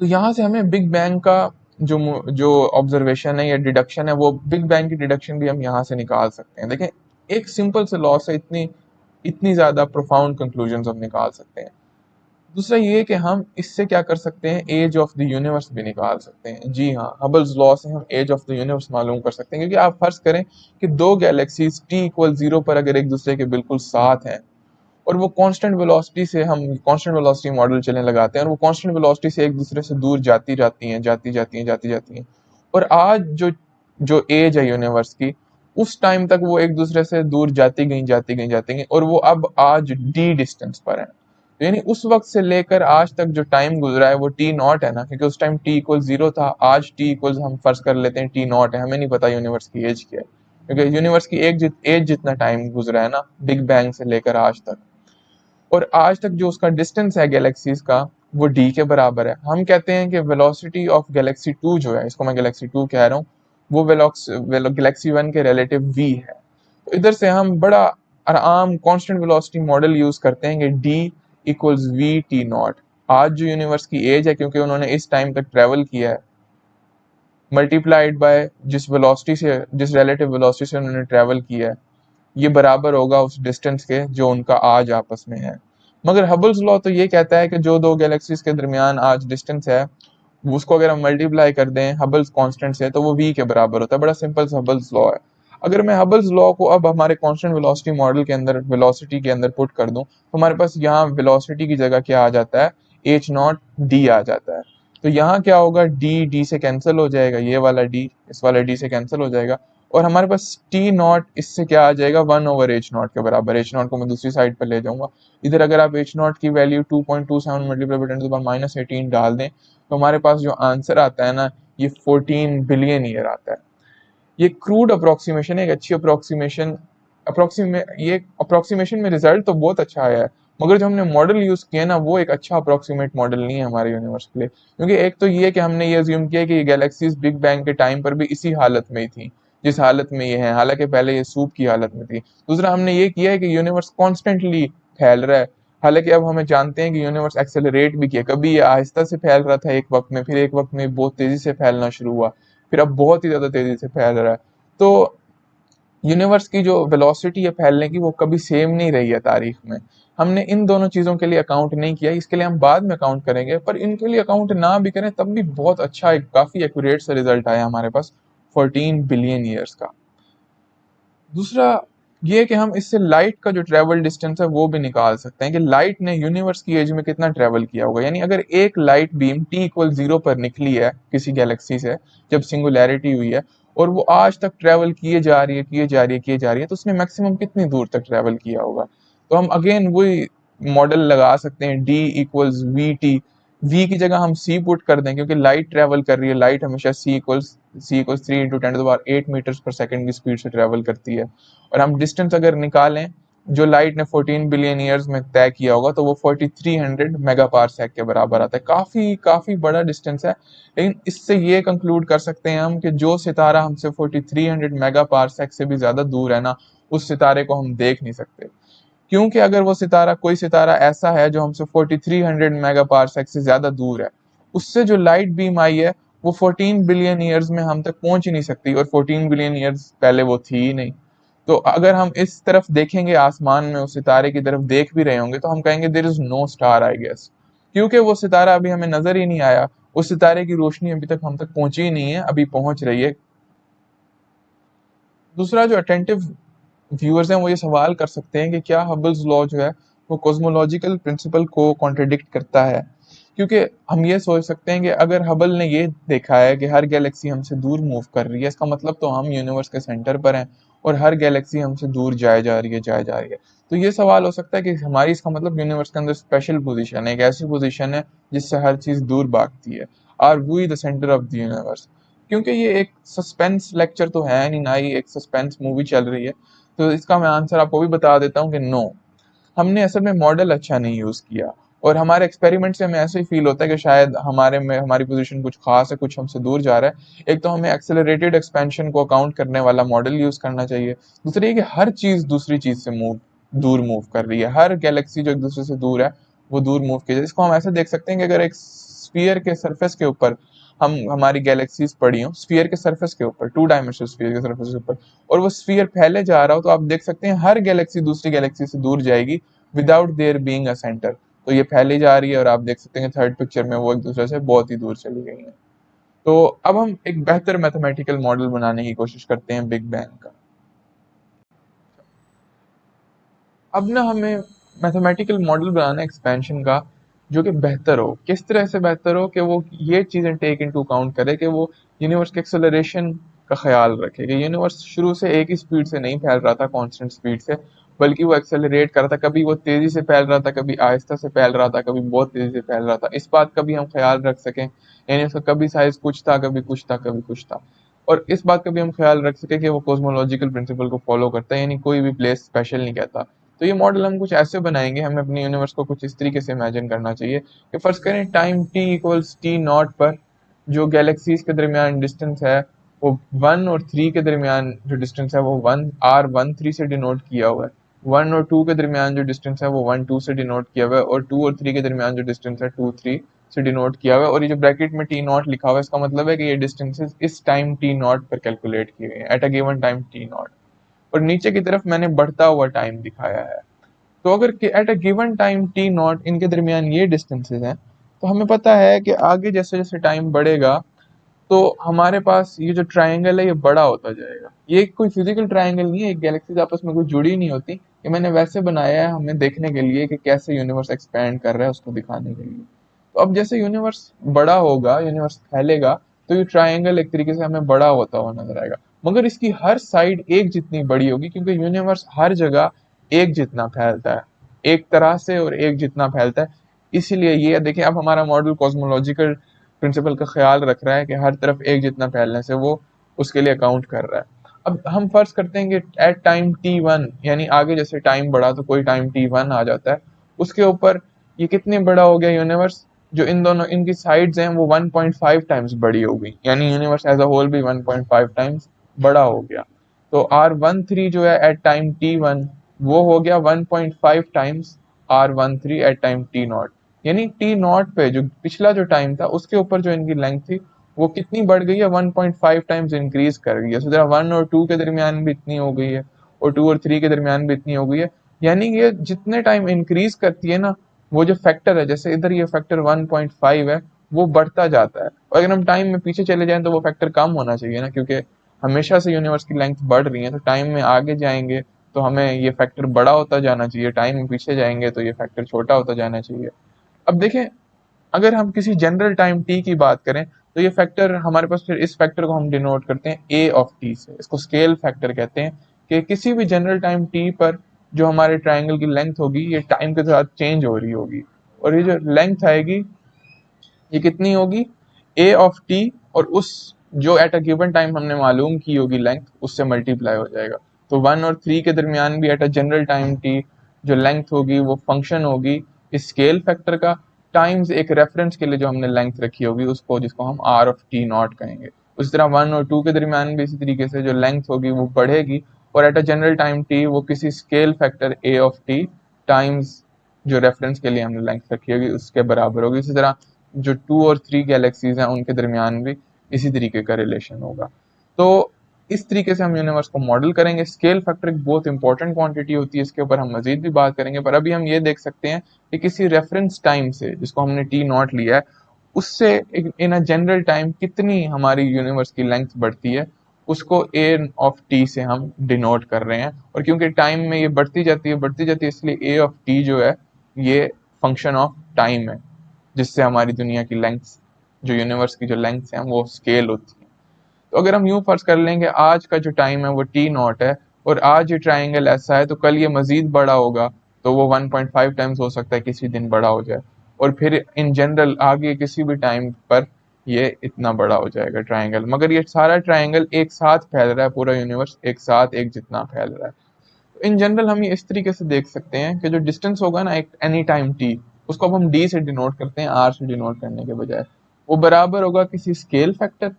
तो यहाँ से हमें बिग बैंग का जो ऑब्जर्वेशन है या डिडक्शन है, वो बिग बैंग की डिडक्शन भी हम यहाँ से निकाल सकते हैं। देखें, एक सिंपल से लॉ से इतनी इतनी ज्यादा प्रोफाउंड कंक्लूजन हम निकाल सकते हैं। दूसरा ये कि हम इससे क्या कर सकते हैं, एज ऑफ द यूनिवर्स भी निकाल सकते हैं। जी हाँ, हबल्स लॉ से हम एज ऑफ द यूनिवर्स मालूम कर सकते हैं, क्योंकि आप फर्ज करें कि दो गैलेक्सीज T=0 पर अगर एक दूसरे के बिल्कुल साथ हैं, और वो कांस्टेंट वेलोसिटी से, हम कांस्टेंट वेलोसिटी मॉडल चलने लगाते हैं, और वो कांस्टेंट वेलोसिटी से एक दूसरे से दूर जाती जाती हैं, जाती जाती हैं, और आज जो जो एज है यूनिवर्स की, उस टाइम तक वो एक दूसरे से दूर जाती गई, और वो अब आज डी डिस्टेंस पर है। तो यानी उस वक्त से लेकर आज तक जो टाइम गुजरा है वो T0 है ना, क्योंकि उस टाइम T=0 था, आज T= हम फर्ज कर लेते हैं T0 है, हमें नहीं पता यूनिवर्स की एज क्या है, क्योंकि यूनिवर्स की एज जितना टाइम गुजरा है ना बिग बैंग से लेकर आज तक, और आज तक जो उसका डिस्टेंस है गैलेक्सीज का, वो डी के बराबर है। हम कहते हैं कि वेलोसिटी ऑफ गैलेक्सी 2 जो है, इसको मैं गैलेक्सी 2 कह रहा हूँ, वो गैलेक्सी 1 के रिलेटिव वी है। तो इधर से हम बड़ा आराम कांस्टेंट वेलोसिटी मॉडल यूज करते हैं कि D=V T0। आज जो यूनिवर्स की एज है, क्योंकि उन्होंने इस टाइम तक ट्रेवल किया है, मल्टीप्लाइड बाय जिस वेलोसिटी से, जिस रिलेटिव वेलोसिटी से उन्होंने ट्रेवल किया है, ये बराबर होगा उस डिस्टेंस के जो उनका आज आपस में है। मगर हबल्स लॉ तो ये कहता है कि जो दो गैलेक्सीज के दरमियान आज डिस्टेंस है, उसको अगर हम मल्टीप्लाई कर दें हबल्स कांस्टेंट से, तो वो v के बराबर होता है। बड़ा सिंपल सा हबल्स लॉ है। अगर मैं हबल्स लॉ को अब हमारे कांस्टेंट वेलोसिटी मॉडल के अंदर, वेलोसिटी के अंदर पुट कर दूं, तो हमारे पास यहाँ वेलोसिटी की जगह क्या आ जाता है, h0d आ जाता है। तो यहाँ क्या होगा, d से कैंसिल हो जाएगा, ये वाला d इस वाले d से कैंसिल हो जाएगा, और हमारे पास टी नॉट इससे क्या आ जाएगा 1/h0 के बराबर। h0 को मैं दूसरी साइड पर ले जाऊंगा। इधर अगर आप h0 की वैल्यू 2.27 मल्टीप्लाई बाई 10⁻18 डाल दें तो हमारे पास जो आंसर आता है ना ये 14 बिलियन ईयर आता है। ये क्रूड अप्रोक्सीमेशन है, एक अच्छी अप्रोक्सीमेशन में रिजल्ट तो बहुत अच्छा आया है, मगर जो हमने मॉडल यूज किया ना वो एक अच्छा अप्रोक्सीमेट मॉडल नहीं है हमारे यूनिवर्स के लिए। क्योंकि एक तो ये कि हमने ये अज्यूम किया कि ये गैलेक्सीज बिग बैंग के टाइम पर भी इसी हालत में ही थी जिस हालत में ये है, हालांकि पहले ये सूप की हालत में थी। दूसरा हमने ये किया है कि यूनिवर्स कॉन्स्टेंटली फैल रहा है, हालांकि अब हमें जानते हैं कि यूनिवर्स एक्सेलरेट भी किया, कभी ये आहिस्ता से फैल रहा था एक वक्त में, फिर एक वक्त में बहुत तेजी से फैलना शुरू हुआ, फिर अब बहुत ही ज्यादा तेजी से फैल रहा है। तो यूनिवर्स की जो वेलोसिटी है फैलने की वो कभी सेम नहीं रही है तारीख में। हमने इन दोनों चीजों के लिए अकाउंट नहीं किया, इसके लिए हम बाद में अकाउंट करेंगे, पर इनके लिए अकाउंट ना भी करें तब भी बहुत अच्छा एक काफी एक्यूरेट सा रिजल्ट आया हमारे पास 14 बिलियन ईयर्स का। दूसरा ये कि हम इससे लाइट का जो ट्रेवल डिस्टेंस है वो भी निकाल सकते हैं कि लाइट ने यूनिवर्स की एज में कितना ट्रेवल किया होगा। यानी अगर एक लाइट बीम t=0 पर निकली है किसी गैलेक्सी से जब सिंगुलैरिटी हुई है और वो आज तक ट्रेवल किए जा रही है किए जा रही है किए जा रही है, तो उसने मैक्सिमम कितनी दूर तक ट्रेवल किया होगा। तो हम अगेन वही मॉडल लगा सकते हैं, d=vt। v की जगह हम c पुट कर दें क्योंकि लाइट ट्रेवल कर रही है, लाइट हमेशा c=3 × 10⁸ मीटर्स पर सेकंड की स्पीड से ट्रेवल करती है। और हम डिस्टेंस अगर निकालें जो लाइट ने 14 बिलियन ईयर्स में तय किया होगा तो वो 4300 मेगा पारसेक के बराबर आता है। काफी काफी बड़ा डिस्टेंस है, लेकिन इससे ये कंक्लूड कर सकते हैं हम कि जो सितारा हमसे 4300 मेगा पारसेक से भी ज्यादा दूर है ना, उस सितारे को हम देख नहीं सकते। क्योंकि अगर वो सितारा कोई सितारा ऐसा है जो हमसे 4300 मेगा पारसेक से ज्यादा दूर है, उससे जो लाइट बीम आई है वो 14 बिलियन ईयर्स में हम तक पहुंच ही नहीं सकती, और 14 बिलियन ईयर्स पहले वो थी ही नहीं। तो अगर हम इस तरफ देखेंगे आसमान में उस सितारे की तरफ देख भी रहे होंगे तो हम कहेंगे there is no star I guess, क्योंकि वो सितारा अभी हमें नजर ही नहीं आया, उस सितारे की रोशनी अभी तक हम तक पहुंची ही नहीं है, अभी पहुंच रही है। दूसरा जो अटेंटिव व्यूअर्स हैं वो ये सवाल कर सकते हैं कि क्या हबल्स लॉ जो है वो कॉस्मोलॉजिकल प्रिंसिपल को कॉन्ट्रडिक्ट करता है। क्योंकि हम ये सोच सकते हैं कि अगर हबल ने ये देखा है कि हर गैलेक्सी हमसे दूर मूव कर रही है, इसका मतलब तो हम यूनिवर्स के सेंटर पर हैं और हर गैलेक्सी हमसे दूर जाए जा रही है जाए जा रही है। तो ये सवाल हो सकता है कि हमारी, इसका मतलब यूनिवर्स के अंदर स्पेशल पोजीशन है, एक ऐसी पोजीशन है जिससे हर चीज दूर भागती है। Are we the centre of the universe? क्योंकि ये एक सस्पेंस लेक्चर तो है नहीं, ना ही एक सस्पेंस मूवी चल रही है, तो इसका मैं आंसर आपको भी बता देता हूँ कि नो, हमने असल में मॉडल अच्छा नहीं यूज किया। और हमारे एक्सपेरिमेंट से हमें ऐसे ही फील होता है कि शायद हमारे में हमारी पोजीशन कुछ खास है, कुछ हमसे दूर जा रहा है। एक तो हमें एक्सेलरेटेड एक्सपेंशन को अकाउंट करने वाला मॉडल यूज करना चाहिए। दूसरी ये कि हर चीज दूसरी चीज से दूर मूव कर रही है, हर गैलेक्सी जो एक दूसरे से दूर है वो दूर मूव की जाए। इसको हम ऐसे देख सकते हैं कि अगर एक स्फीयर के सरफेस के ऊपर हम हमारी गैलेक्सीज पड़ी हो, स्फीयर के सरफेस के ऊपर, 2 डायमेंशनल स्फीयर के सरफेस के ऊपर, और वो स्फीयर फैले जा रहा हो, तो आप देख सकते हैं हर गैलेक्सी दूसरी गैलेक्सी से दूर जाएगी without their being a centre. तो ये फैली जा रही है और आप देख सकते हैं थर्ड पिक्चर में वो एक दूसरे से बहुत ही दूर चली गई है। तो अब हम एक बेहतर मैथमेटिकल मॉडल बनाने की कोशिश करते हैं बिग बैंग का। अब ना हमें मैथमेटिकल मॉडल बनाना है एक्सपेंशन का जो कि बेहतर हो। किस तरह से बेहतर हो कि वो ये चीजें टेक इनटू अकाउंट करे कि वो यूनिवर्स के एक्सेलरेशन का ख्याल रखे कि यूनिवर्स शुरू से एक ही स्पीड से नहीं फैल रहा था, कांस्टेंट स्पीड से, बल्कि वो एक्सेलरेट कर रहा था। कभी वो तेजी से फैल रहा था, कभी आहिस्ता से फैल रहा था, कभी बहुत तेजी से फैल रहा था। इस बात का भी हम ख्याल रख सकें, यानी उसका कभी साइज कुछ था, कभी कुछ था, कभी कुछ था। और इस बात का भी हम ख्याल रख सके कि वो कॉस्मोलॉजिकल प्रिंसिपल को फॉलो करता है, यानी कोई भी प्लेस स्पेशल नहीं कहता। तो ये मॉडल हम कुछ ऐसे बनाएंगे, हमें अपनी यूनिवर्स को कुछ इस तरीके से इमेजिन करना चाहिए कि फर्ज करें टाइम t=t0 पर जो गैलेक्सीज के दरमियान डिस्टेंस है वो 1 और 3 के दरमियान जो डिस्टेंस है वो 1r13 से डिनोट किया हुआ है। 1 और 2 के दरमियान जो डिस्टेंस है वो 1 2 से डिनोट किया हुआ है, और 2 और 3 के दरमियान जो डिस्टेंस है 2 3 से डिनोट किया हुआ है। और ये जो ब्रैकेट में t0 लिखा हुआ है इसका मतलब है कि ये डिस्टेंसेस इस टाइम t0 पर कैलकुलेट किए गए हैं eight a given time t0। और नीचे की तरफ मैंने बढ़ता हुआ टाइम दिखाया है। तो अगर eight a given time t0 इनके दरमियान ये डिस्टेंसेस हैं, तो हमें पता है कि आगे जैसे जैसे टाइम बढ़ेगा तो हमारे पास ये जो ट्रायंगल है ये बड़ा होता जाएगा। ये कोई फिजिकल ट्रायंगल नहीं है, एक गैलेक्सीज आपस में कोई जुड़ी नहीं होती, ये मैंने वैसे बनाया है हमें देखने के लिए कि कैसे यूनिवर्स एक्सपैंड कर रहा है उसको दिखाने के लिए। तो अब जैसे यूनिवर्स बड़ा होगा, यूनिवर्स फैलेगा, तो ये ट्रायंगल एक तरीके से हमें बड़ा होता हुआ नजर आएगा। मगर इसकी हर साइड एक जितनी बड़ी होगी, क्योंकि यूनिवर्स हर जगह एक जितना फैलता है, एक तरह से और एक जितना फैलता है। इसीलिए ये देखिए, अब हमारा मॉडल कॉस्मोलॉजिकल प्रिंसिपल का ख्याल रख रहा है कि हर तरफ एक जितना फैलने से वो उसके लिए अकाउंट कर रहा है। अब हम फर्ज करते हैं कि एट टाइम t1, यानी आगे जैसे टाइम बढ़ा तो कोई टाइम t1 आ जाता है, उसके ऊपर ये कितने बड़ा हो गया यूनिवर्स, जो इन दोनों इनकी साइड्स हैं वो 1.5 टाइम्स बड़ी हो गई, यानी यूनिवर्स एज अ होल भी 1.5 टाइम्स बड़ा हो गया। तो R13 जो है एट टाइम t1 वो हो गया 1.5 times R13 at time t0, यानी t0 पे जो पिछला जो टाइम था उसके ऊपर जो इनकी लेंथ थी वो कितनी बढ़ गई है, 1.5 टाइम्स इंक्रीज कर गई है। सो जरा 1 और 2 के दरमियान भी इतनी हो गई है और 2 और 3 के दरमियान भी इतनी हो गई है। यानी कि ये जितने टाइम इंक्रीज करती है ना, वो जो फैक्टर है, जैसे इधर ये फैक्टर 1.5 है, वो बढ़ता जाता है। और अगर हम टाइम में पीछे चले जाएं तो वो फैक्टर कम होना चाहिए ना, क्योंकि हमेशा से यूनिवर्स की लेंथ बढ़ रही है, तो टाइम में आगे जाएंगे तो हमें ये फैक्टर बड़ा होता जाना चाहिए, टाइम में पीछे जाएंगे तो ये फैक्टर छोटा होता जाना चाहिए। अब देखें, अगर हम किसी जनरल टाइम टी की बात करें तो ये फैक्टर हमारे पास, फिर इस फैक्टर को हम डिनोट करते हैं ए ऑफ टी से, इसको स्केल फैक्टर कहते हैं। कि किसी भी जनरल टाइम टी पर जो हमारे ट्राइंगल की लेंथ होगी ये टाइम के साथ चेंज हो रही होगी, और ये जो लेंथ आएगी ये कितनी होगी, ए ऑफ टी, और उस जो एट अ गिवन टाइम हमने मालूम की होगी लेंथ, उससे मल्टीप्लाई हो जाएगा। तो 1 और 3 के दरमियान भी at a general time T जो लेंथ होगी वो फंक्शन होगी इस स्केल फैक्टर का, टाइम्स एक रेफरेंस के लिए जो हमने लेंथ रखी होगी उसको, जिसको हम आर ऑफ टी नॉट कहेंगे। उसी तरह 1 और 2 के दरमियान भी इसी तरीके से जो लेंथ होगी वो बढ़ेगी, और at a general time T वो किसी scale factor A of T times जो रेफरेंस के लिए हमने लेंथ रखी होगी उसके बराबर होगी। इसी तरह जो 2 और 3 गैलेक्सीज हैं उनके दरमियान भी इसी तरीके का रिलेशन होगा। तो इस तरीके से हम यूनिवर्स को मॉडल करेंगे। स्केल फैक्टर एक बहुत इंपॉर्टेंट क्वांटिटी होती है, इसके ऊपर हम मजीद भी बात करेंगे, पर अभी हम ये देख सकते हैं कि किसी रेफरेंस टाइम से जिसको हमने टी नॉट लिया है, उससे इन अ जनरल टाइम कितनी हमारी यूनिवर्स की लेंथ बढ़ती है, उसको ए ऑफ टी से हम डिनोट कर रहे हैं। और क्योंकि टाइम में ये बढ़ती जाती है, इसलिए ए ऑफ टी जो है ये फंक्शन ऑफ टाइम है, जिससे हमारी दुनिया की लेंथ, जो यूनिवर्स की जो लेंथ है वो स्केल होती है। तो अगर हम यूं फर्ज कर लेंगे आज का जो टाइम है वो टी नॉट है, और आज ये ट्राइंगल ऐसा है, तो कल ये मजीद बड़ा होगा, तो वो 1.5 टाइम्स हो सकता है किसी दिन बड़ा हो जाए, और फिर इन जनरल आगे किसी भी टाइम पर ये इतना बड़ा हो जाएगा ट्राइंगल। मगर ये सारा ट्राइंगल एक साथ फैल रहा है, पूरा यूनिवर्स एक साथ एक जितना फैल रहा है। इन जनरल हम ये इस तरीके से देख सकते हैं कि जो डिस्टेंस होगा ना एक एनी टाइम टी, उसको अब हम डी से डिनोट करते हैं आर से डिनोट करने के बजाय, वो बराबर होगा किसी स्केल फैक्टर,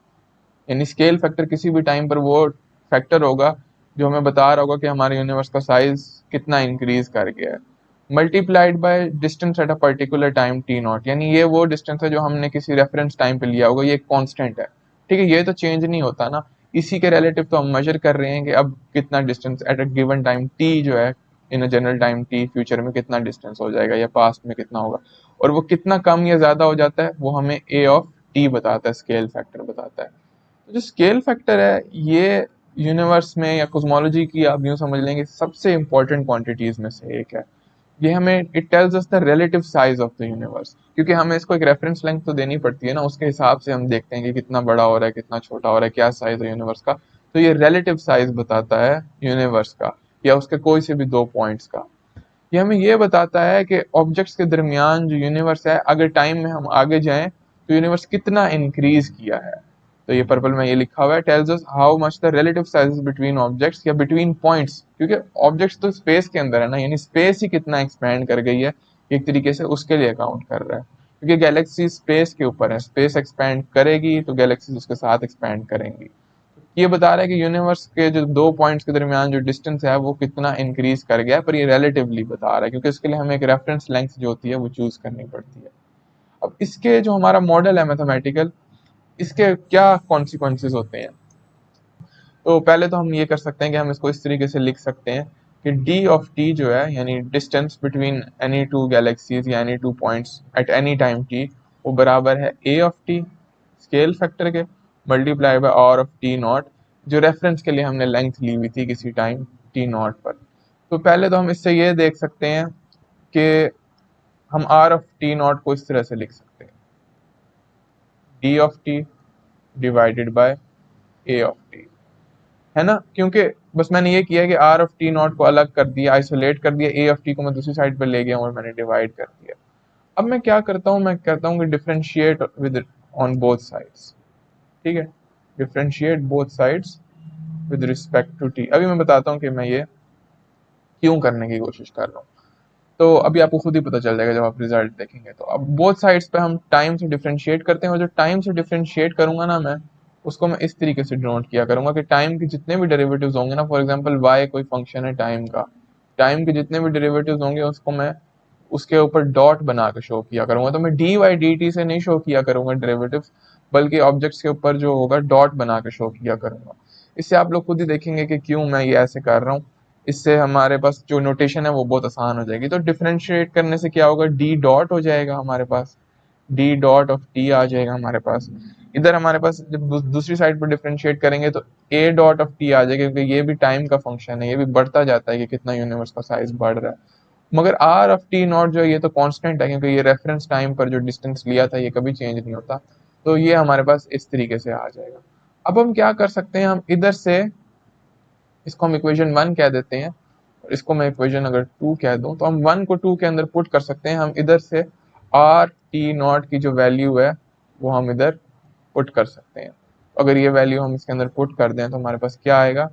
यानी स्केल फैक्टर किसी भी टाइम पर वो फैक्टर होगा जो हमें बता रहा होगा कि हमारे यूनिवर्स का साइज कितना इंक्रीज कर गया है, multiplied by distance at a particular time T not, यानी ये वो डिस्टेंस है जो हमने किसी रेफरेंस टाइम पे लिया होगा, ये एक कांस्टेंट है। ठीक है, ये तो चेंज नहीं होता ना, इसी के रिलेटिव तो हम मेजर कर रहे हैं कि अब कितना distance at a given time T जो है, in a general time T future में कितना डिस्टेंस हो जाएगा या पास्ट में कितना होगा, और वो कितना कम या ज्यादा हो जाता है वो हमें ए ऑफ टी बताता है, स्केल फैक्टर बताता है। तो जो स्केल फैक्टर है ये यूनिवर्स में या कॉस्मोलॉजी की आप यूं समझ लेंगे सबसे इंपॉर्टेंट क्वांटिटीज में से एक है। ये हमें it tells us the relative size of the universe, क्योंकि हमें इसको एक रेफरेंस लेंथ तो देनी पड़ती है ना, उसके हिसाब से हम देखते हैं कि कितना बड़ा हो रहा है कितना छोटा हो रहा है, क्या साइज है यूनिवर्स का। तो ये रिलेटिव साइज बताता है यूनिवर्स का, या उसके कोई से भी दो पॉइंट्स का। ये हमें ये बताता है कि ऑब्जेक्ट्स के दरमियान जो यूनिवर्स है, अगर टाइम में हम आगे जाएं तो यूनिवर्स कितना इंक्रीज किया है। तो ये पर्पल में ये लिखा हुआ है, tells us how much the relative sizes between objects या बिटवीन पॉइंट्स, क्योंकि ऑब्जेक्ट्स तो स्पेस के अंदर है ना, यानी स्पेस ही कितना एक्सपेंड कर गई है एक तरीके से उसके लिए अकाउंट कर रहा है। क्योंकि गैलेक्सी स्पेस के ऊपर है, स्पेस एक्सपेंड करेगी तो गैलेक्सीज उसके साथ एक्सपेंड करेंगी। ये बता रहा है कि यूनिवर्स के जो दो पॉइंट्स के दरमियान जो डिस्टेंस है वो कितना इंक्रीज कर गया है, पर ये रिलेटिवली बता रहा है, क्योंकि इसके लिए हमें एक रेफरेंस लेंथ जो होती है वो चूज करनी पड़ती है। अब इसके जो हमारा मॉडल है मैथमेटिकल, इसके क्या कॉन्सिक्वेंसेज होते हैं। तो पहले तो हम ये कर सकते हैं कि हम इसको इस तरीके से लिख सकते हैं कि डी ऑफ टी जो है, यानी distance between any two galaxies या any two points at any time T, वो बराबर है A of T scale factor के multiply by R of T naught, जो रेफरेंस के लिए हमने लेंथ ली हुई थी किसी टाइम टी नॉट पर। तो पहले तो हम इससे ये देख सकते हैं कि हम आर ऑफ टी नॉट को इस तरह से लिख सकते हैं, D of T divided by A of T. है ना, क्योंकि बस मैंने ये किया कि आर ऑफ टी नॉट को अलग कर दिया, आइसोलेट कर दिया, ए ऑफ टी को मैं दूसरी साइड पर ले गया हूँ और मैंने डिवाइड कर दिया। अब मैं क्या करता हूँ, मैं कहता हूँ कि differentiate with on both sides. ठीक है, differentiate both sides with respect to t. अभी मैं बताता हूँ कि मैं ये क्यों करने की कोशिश कर रहा हूँ। तो अभी आपको खुद ही पता चल जाएगा जब आप रिजल्ट देखेंगे। तो अब बोथ साइड्स पे हम टाइम से डिफरेंशिएट करते हैं, और जो टाइम से डिफरेंशिएट करूंगा ना मैं, उसको मैं इस तरीके से डिनोट किया करूंगा कि टाइम के जितने भी डेरिवेटिव्स होंगे ना, फॉर एग्जांपल y कोई फंक्शन है टाइम का, टाइम के जितने भी डेरिवेटिव्स होंगे उसको मैं उसके ऊपर डॉट बना के शो किया करूंगा। तो मैं डी वाई डी टी से नहीं शो किया करूंगा डेरिवेटिव्स, बल्कि ऑब्जेक्ट्स के ऊपर जो होगा डॉट बना के शो किया करूंगा। इससे आप लोग खुद ही देखेंगे कि क्यों मैं ये ऐसे कर रहा हूँ। इससे हमारे पास जो नोटेशन है वो बहुत आसान हो जाएगी। तो डिफरेंशिएट करने से क्या होगा, डी डॉट हो जाएगा हमारे पास, डी डॉट ऑफ टी आ जाएगा हमारे पास। इधर हमारे पास जब दूसरी साइड पर डिफरेंशिएट करेंगे तो ए डॉट ऑफ टी आ जाएगा, क्योंकि ये भी टाइम का फंक्शन है, ये भी बढ़ता जाता है कि कितना यूनिवर्स का साइज बढ़ रहा है। मगर आर ऑफ टी नॉट जो है ये तो कांस्टेंट है, क्योंकि ये रेफरेंस टाइम पर जो डिस्टेंस लिया था ये कभी चेंज नहीं होता। तो ये हमारे पास इस तरीके से आ जाएगा। अब हम क्या कर सकते हैं, हम इधर से इसको हम इक्वेशन 1 कह देते हैं, और इसको मैं इक्वेशन अगर 2 कह दूं, तो हम 1 को 2 के अंदर पुट कर सकते हैं। हम इधर से आर टी नॉट की जो वैल्यू है वो हम इधर पुट कर सकते हैं। अगर ये वैल्यू हम इसके अंदर पुट कर दें तो हमारे पास क्या आएगा,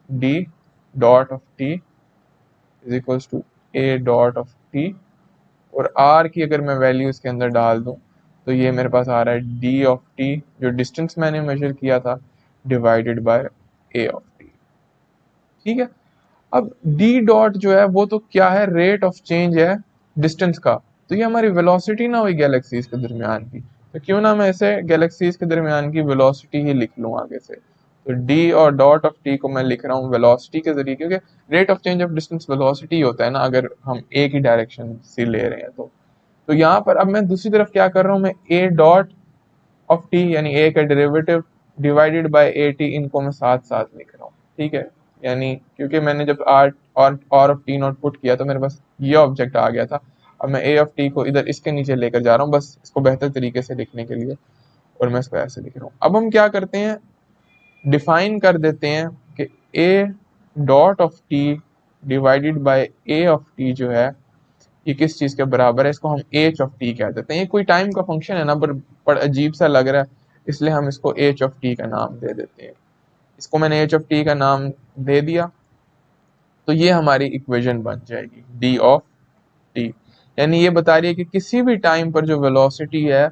d dot of t is equals to a dot of t, और आर की अगर मैं वैल्यू इसके अंदर डाल दूं तो ये मेरे पास आ रहा है डी ऑफ टी, जो डिस्टेंस मैंने मेजर किया था, divided by A of T. ठीक है, अब डी डॉट जो है वो तो क्या है, रेट ऑफ चेंज है डिस्टेंस का। तो ये हमारी वेलोसिटी ना हुई गैलेक्सीज के दरमियान की, तो क्यों ना मैं इसे गैलेक्सीज के दरमियान की वेलोसिटी ही लिख लूं आगे से। तो डी और डॉट ऑफ टी को मैं लिख रहा हूँ वेलोसिटी के जरिए, क्योंकि rate of change of distance velocity होता है ना, अगर हम एक ही डायरेक्शन से ले रहे हैं तो यहाँ पर अब मैं दूसरी तरफ क्या कर रहा हूँ, मैं ए डॉट ऑफ टी यानी ए का derivative divided by A T, इनको मैं साथ साथ लिख रहा हूँ। ठीक है, यानी क्योंकि मैंने जब r of T naught put किया तो मेरे पास ये ऑब्जेक्ट आ गया था। अब मैं ए ऑफ टी को इधर इसके नीचे लेकर जा रहा हूँ, बस इसको बेहतर तरीके से लिखने के लिए, और मैं इसको ऐसे लिख रहा हूँ। अब हम क्या करते हैं, डिफाइन कर देते हैं कि ए dot of T divided by A of T जो है ये किस चीज के बराबर है, इसको हम एच ऑफ टी कह देते हैं। ये कोई टाइम का फंक्शन है ना, पर अजीब सा लग रहा है, इसलिए हम इसको एच ऑफ टी का नाम दे देते हैं। इसको मैंने एच ऑफ टी का नाम दे दिया, तो ये हमारी इक्वेशन बन जाएगी डी ऑफ टी। यानी ये बता रही है कि किसी भी टाइम पर जो वेलोसिटी है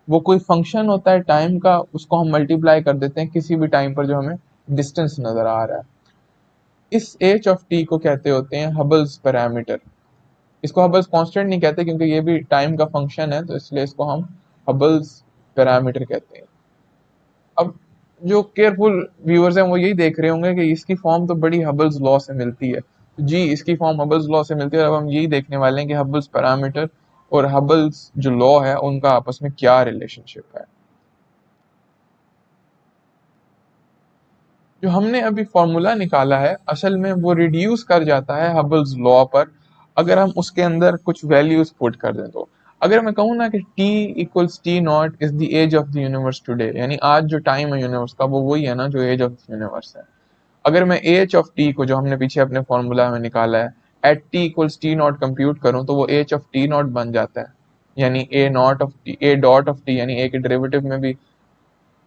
वो कोई फंक्शन होता है टाइम का, उसको हम मल्टीप्लाई कर देते हैं किसी भी टाइम पर जो हमें डिस्टेंस नजर आ रहा है। इस एच ऑफ टी को कहते होते हैं हबल्स पैरामीटर। इसको हबल्स कांस्टेंट नहीं कहते क्योंकि ये भी टाइम का फंक्शन है, तो इसलिए इसको हम हबल्स पैरामीटर कहते हैं। अब जो केयरफुल व्यूअर्स हैं वो यही देख रहे होंगे कि इसकी फॉर्म तो बड़ी हबल्स लॉ से मिलती है। जी, इसकी फॉर्म हबल्स लॉ से मिलती है। अब हम यही देखने वाले हैं कि हबल्स पैरामीटर और हबल्स जो लॉ है उनका आपस में क्या रिलेशनशिप है। जो हमने अभी फॉर्मूला निकाला है असल में वो रिड्यूस कर जाता है हबल्स लॉ पर, अगर हम उसके अंदर कुछ वैल्यूज पुट कर दें। तो अगर मैं कहूँ ना कि t equals t naught is the age of the universe today, यानी आज जो टाइम है यूनिवर्स का वो वही है ना जो एज ऑफ द यूनिवर्स है। अगर मैं एच ऑफ टी को जो हमने पीछे अपने फॉर्मूला में निकाला है at T equals t not compute करूँ तो वो एच ऑफ टी नॉट बन जाता है, यानी A naught of T, A dot of T, यानी ए के डेरिवेटिव में भी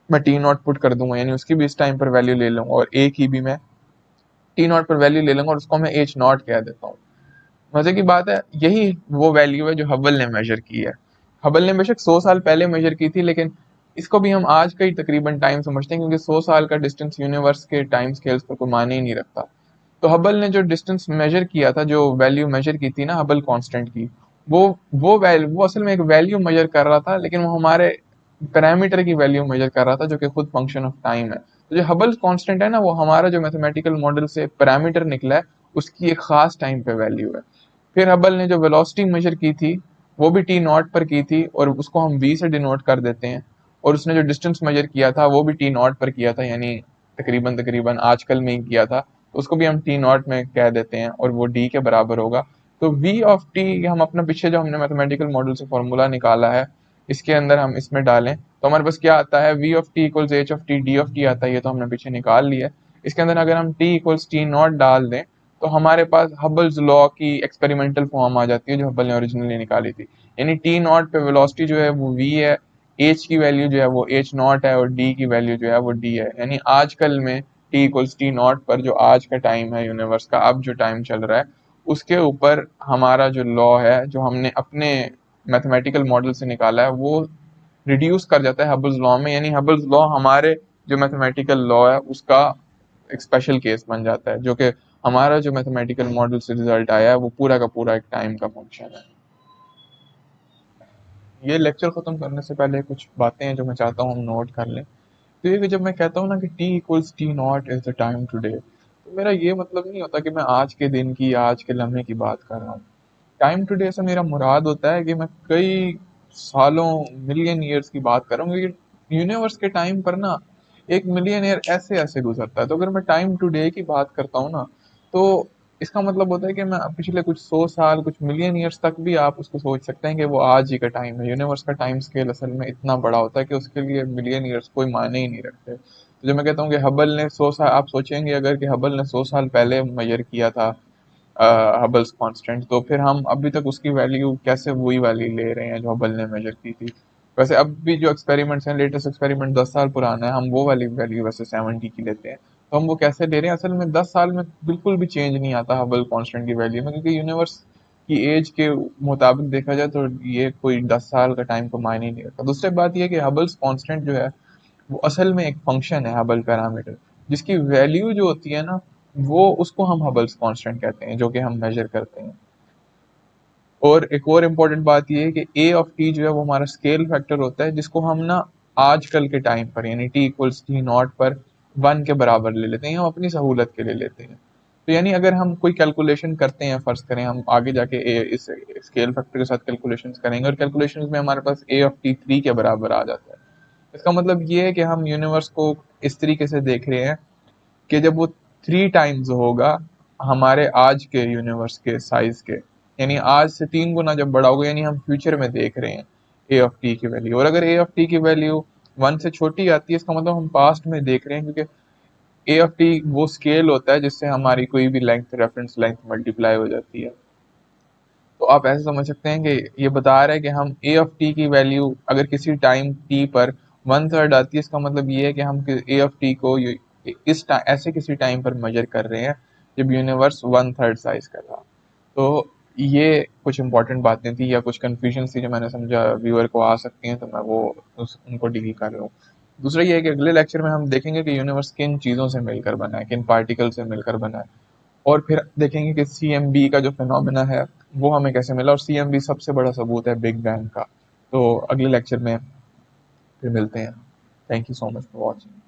मैं टी नॉट पुट कर दूंगा, यानी उसकी भी इस टाइम पर वैल्यू ले लूंगा, और ए की भी मैं टी नॉट पर वैल्यू ले लूंगा और उसको मैं एच नॉट कह देता हूँ। मजे की बात है, यही वो वैल्यू है जो हबल ने मेजर की है। हबल ने बेशक 100 साल पहले मेजर की थी, लेकिन इसको भी हम आज का ही तकरीबन टाइम समझते हैं, क्योंकि 100 साल का डिस्टेंस यूनिवर्स के टाइम स्केल्स पर कोई माने ही नहीं रखता। तो हबल ने जो डिस्टेंस मेजर किया था, जो वैल्यू मेजर की थी ना हबल कांस्टेंट की, वो असल में एक वैल्यू मेजर कर रहा था, लेकिन वो हमारे पैरामीटर की वैल्यू मेजर कर रहा था जो कि खुद फंक्शन ऑफ टाइम है। तो जो हबल कांस्टेंट है ना वो हमारा जो मैथमेटिकल मॉडल से पैरामीटर निकला है उसकी एक खास टाइम पे वैल्यू है। फिर हबल ने जो वेलोसिटी मेजर की थी वो भी टी नॉट पर की थी, और उसको हम वी से डिनोट कर देते हैं। और उसने जो डिस्टेंस मेजर किया था वो भी टी नॉट पर किया था, यानी तकरीबन तकरीबन आजकल में ही किया था, तो उसको भी हम टी नॉट में कह देते हैं और वो डी के बराबर होगा। तो वी ऑफ टी हम अपना पीछे जो हमने मैथमेटिकल मॉडल से फॉर्मूला निकाला है इसके अंदर हम इसमें डालें तो हमारे पास क्या आता है, v of t equals H of t d of t आता है, ये तो हमने पीछे निकाल लिया है। इसके अंदर अगर हम टी इक्वल्स टी नॉट डाल दें तो हमारे पास हबल्स लॉ की एक्सपेरिमेंटल फॉर्म आ जाती है जो हबल ने ओरिजिनली निकाली थी। यानी टी नॉट पे वेलोसिटी जो है वो v है, एच की वैल्यू जो है वो एच नॉट है और डी की वैल्यू जो है वो डी है। यानी आजकल में टी इक्वल्स टी नॉट पर जो आज का टाइम है यूनिवर्स का, अब जो टाइम चल रहा है उसके ऊपर हमारा जो लॉ है जो हमने अपने मैथमेटिकल मॉडल से निकाला है वो रिड्यूस कर जाता है हबल्स लॉ में। यानी हबल्स लॉ हमारे जो मैथमेटिकल लॉ है उसका एक स्पेशल केस बन जाता है, जो कि हमारा जो मैथमेटिकल मॉडल से रिजल्ट आया है वो पूरा का पूरा एक टाइम का फंक्शन है। ये लेक्चर खत्म करने से पहले कुछ बातें हैं जो मैं चाहता हूँ हम नोट कर लें। तो ये कि जब मैं कहता हूँ ना कि T equals t naught is the time today, तो मेरा ये मतलब नहीं होता कि मैं आज के दिन की, आज के लम्हे की बात कर रहा हूँ। टाइम टुडे से मेरा मुराद होता है कि मैं कई सालों, मिलियन ईयर्स की बात कर रहा हूँ, क्योंकि यूनिवर्स के टाइम पर ना एक मिलियन ईयर ऐसे ऐसे गुजरता है। तो अगर मैं टाइम टुडे की बात करता हूँ ना, तो इसका मतलब होता है कि मैं पिछले कुछ 100 साल, कुछ मिलियन ईयर्स तक भी आप उसको सोच सकते हैं कि वो आज ही का टाइम है। यूनिवर्स का टाइम स्केल असल में इतना बड़ा होता है कि उसके लिए मिलियन ईयर्स कोई मायने ही नहीं रखते। तो जब मैं कहता हूँ कि हबल ने 100 साल, आप सोचेंगे अगर कि हबल ने 100 साल पहले मेजर किया था हबल्स कांस्टेंट, तो फिर हम अभी तक उसकी वैल्यू कैसे वही वैल्यू ले रहे हैं जो हबल ने मेजर की थी। वैसे अब भी जो एक्सपेरिमेंट्स हैं, लेटेस्ट एक्सपेरिमेंट 10 साल पुराना है, हम वो वाली वैल्यू वैसे 70 की लेते हैं। तो हम वो कैसे ले रहे हैं, असल में 10 साल में बिल्कुल भी चेंज नहीं आता हबल कांस्टेंट की वैल्यू में, क्योंकि यूनिवर्स की एज के मुताबिक देखा जाए तो ये कोई 10 साल का टाइम को मायने नहीं रखता। दूसरी बात यह है कि हबल्स कांस्टेंट जो है वो असल में एक फंक्शन है, हबल पैरामीटर, जिसकी वैल्यू जो होती है ना वो उसको हम हबल्स कांस्टेंट कहते हैं, जो कि हम मेजर करते हैं। और एक और इम्पोर्टेंट बात ये है कि ए ऑफ टी जो है वो हमारा स्केल फैक्टर होता है, जिसको हम ना आजकल के टाइम पर यानी टी इक्वल्स टी नॉट पर 1 के बराबर ले लेते हैं, हम अपनी सहूलत के लिए लेते हैं। तो यानी अगर हम कोई कैलकुलेशन करते हैं, फर्ज करें हम आगे जाके इस स्केल फैक्टर के साथ कैलकुलेशन करेंगे और कैलकुलेशन में हमारे पास ए ऑफ टी 3 के बराबर आ जाता है। इसका मतलब ये है कि हम यूनिवर्स को इस तरीके से देख रहे हैं कि जब वो 3 टाइम्स होगा हमारे आज के यूनिवर्स के साइज के, यानी आज से 3 गुना जब बड़ा होगा, यानी हम फ्यूचर में देख रहे हैं ए ऑफ टी की वैल्यू। और अगर ए ऑफ टी की वैल्यू 1 से छोटी आती है, इसका मतलब हम पास्ट में देख रहे हैं, क्योंकि ए ऑफ टी वो स्केल होता है जिससे हमारी कोई भी लेंथ, रेफरेंस लेंथ मल्टीप्लाई हो जाती है। तो आप ऐसे समझ सकते हैं कि ये बता रहा है कि हम ए ऑफ टी की वैल्यू अगर किसी टाइम टी पर 1/3 आती है, इसका मतलब ये है कि हम ए ऑफ टी को ऐसे किसी टाइम पर मेजर कर रहे हैं जब यूनिवर्स 1/3 साइज का था। तो ये कुछ इंपॉर्टेंट बातें थी या कुछ कंफ्यूजन थी जो मैंने समझा व्यूअर को आ सकती हैं, तो मैं वो उनको डील कर रहा हूँ। दूसरा ये है कि अगले लेक्चर में हम देखेंगे कि यूनिवर्स किन चीज़ों से मिलकर बना है, किन पार्टिकल से मिलकर बना है, और फिर देखेंगे कि CMB का जो फिनोमेना है वो हमें कैसे मिला, और CMB सबसे बड़ा सबूत है बिग बैंग का। तो अगले लेक्चर में फिर मिलते हैं। Thank you so much for watching.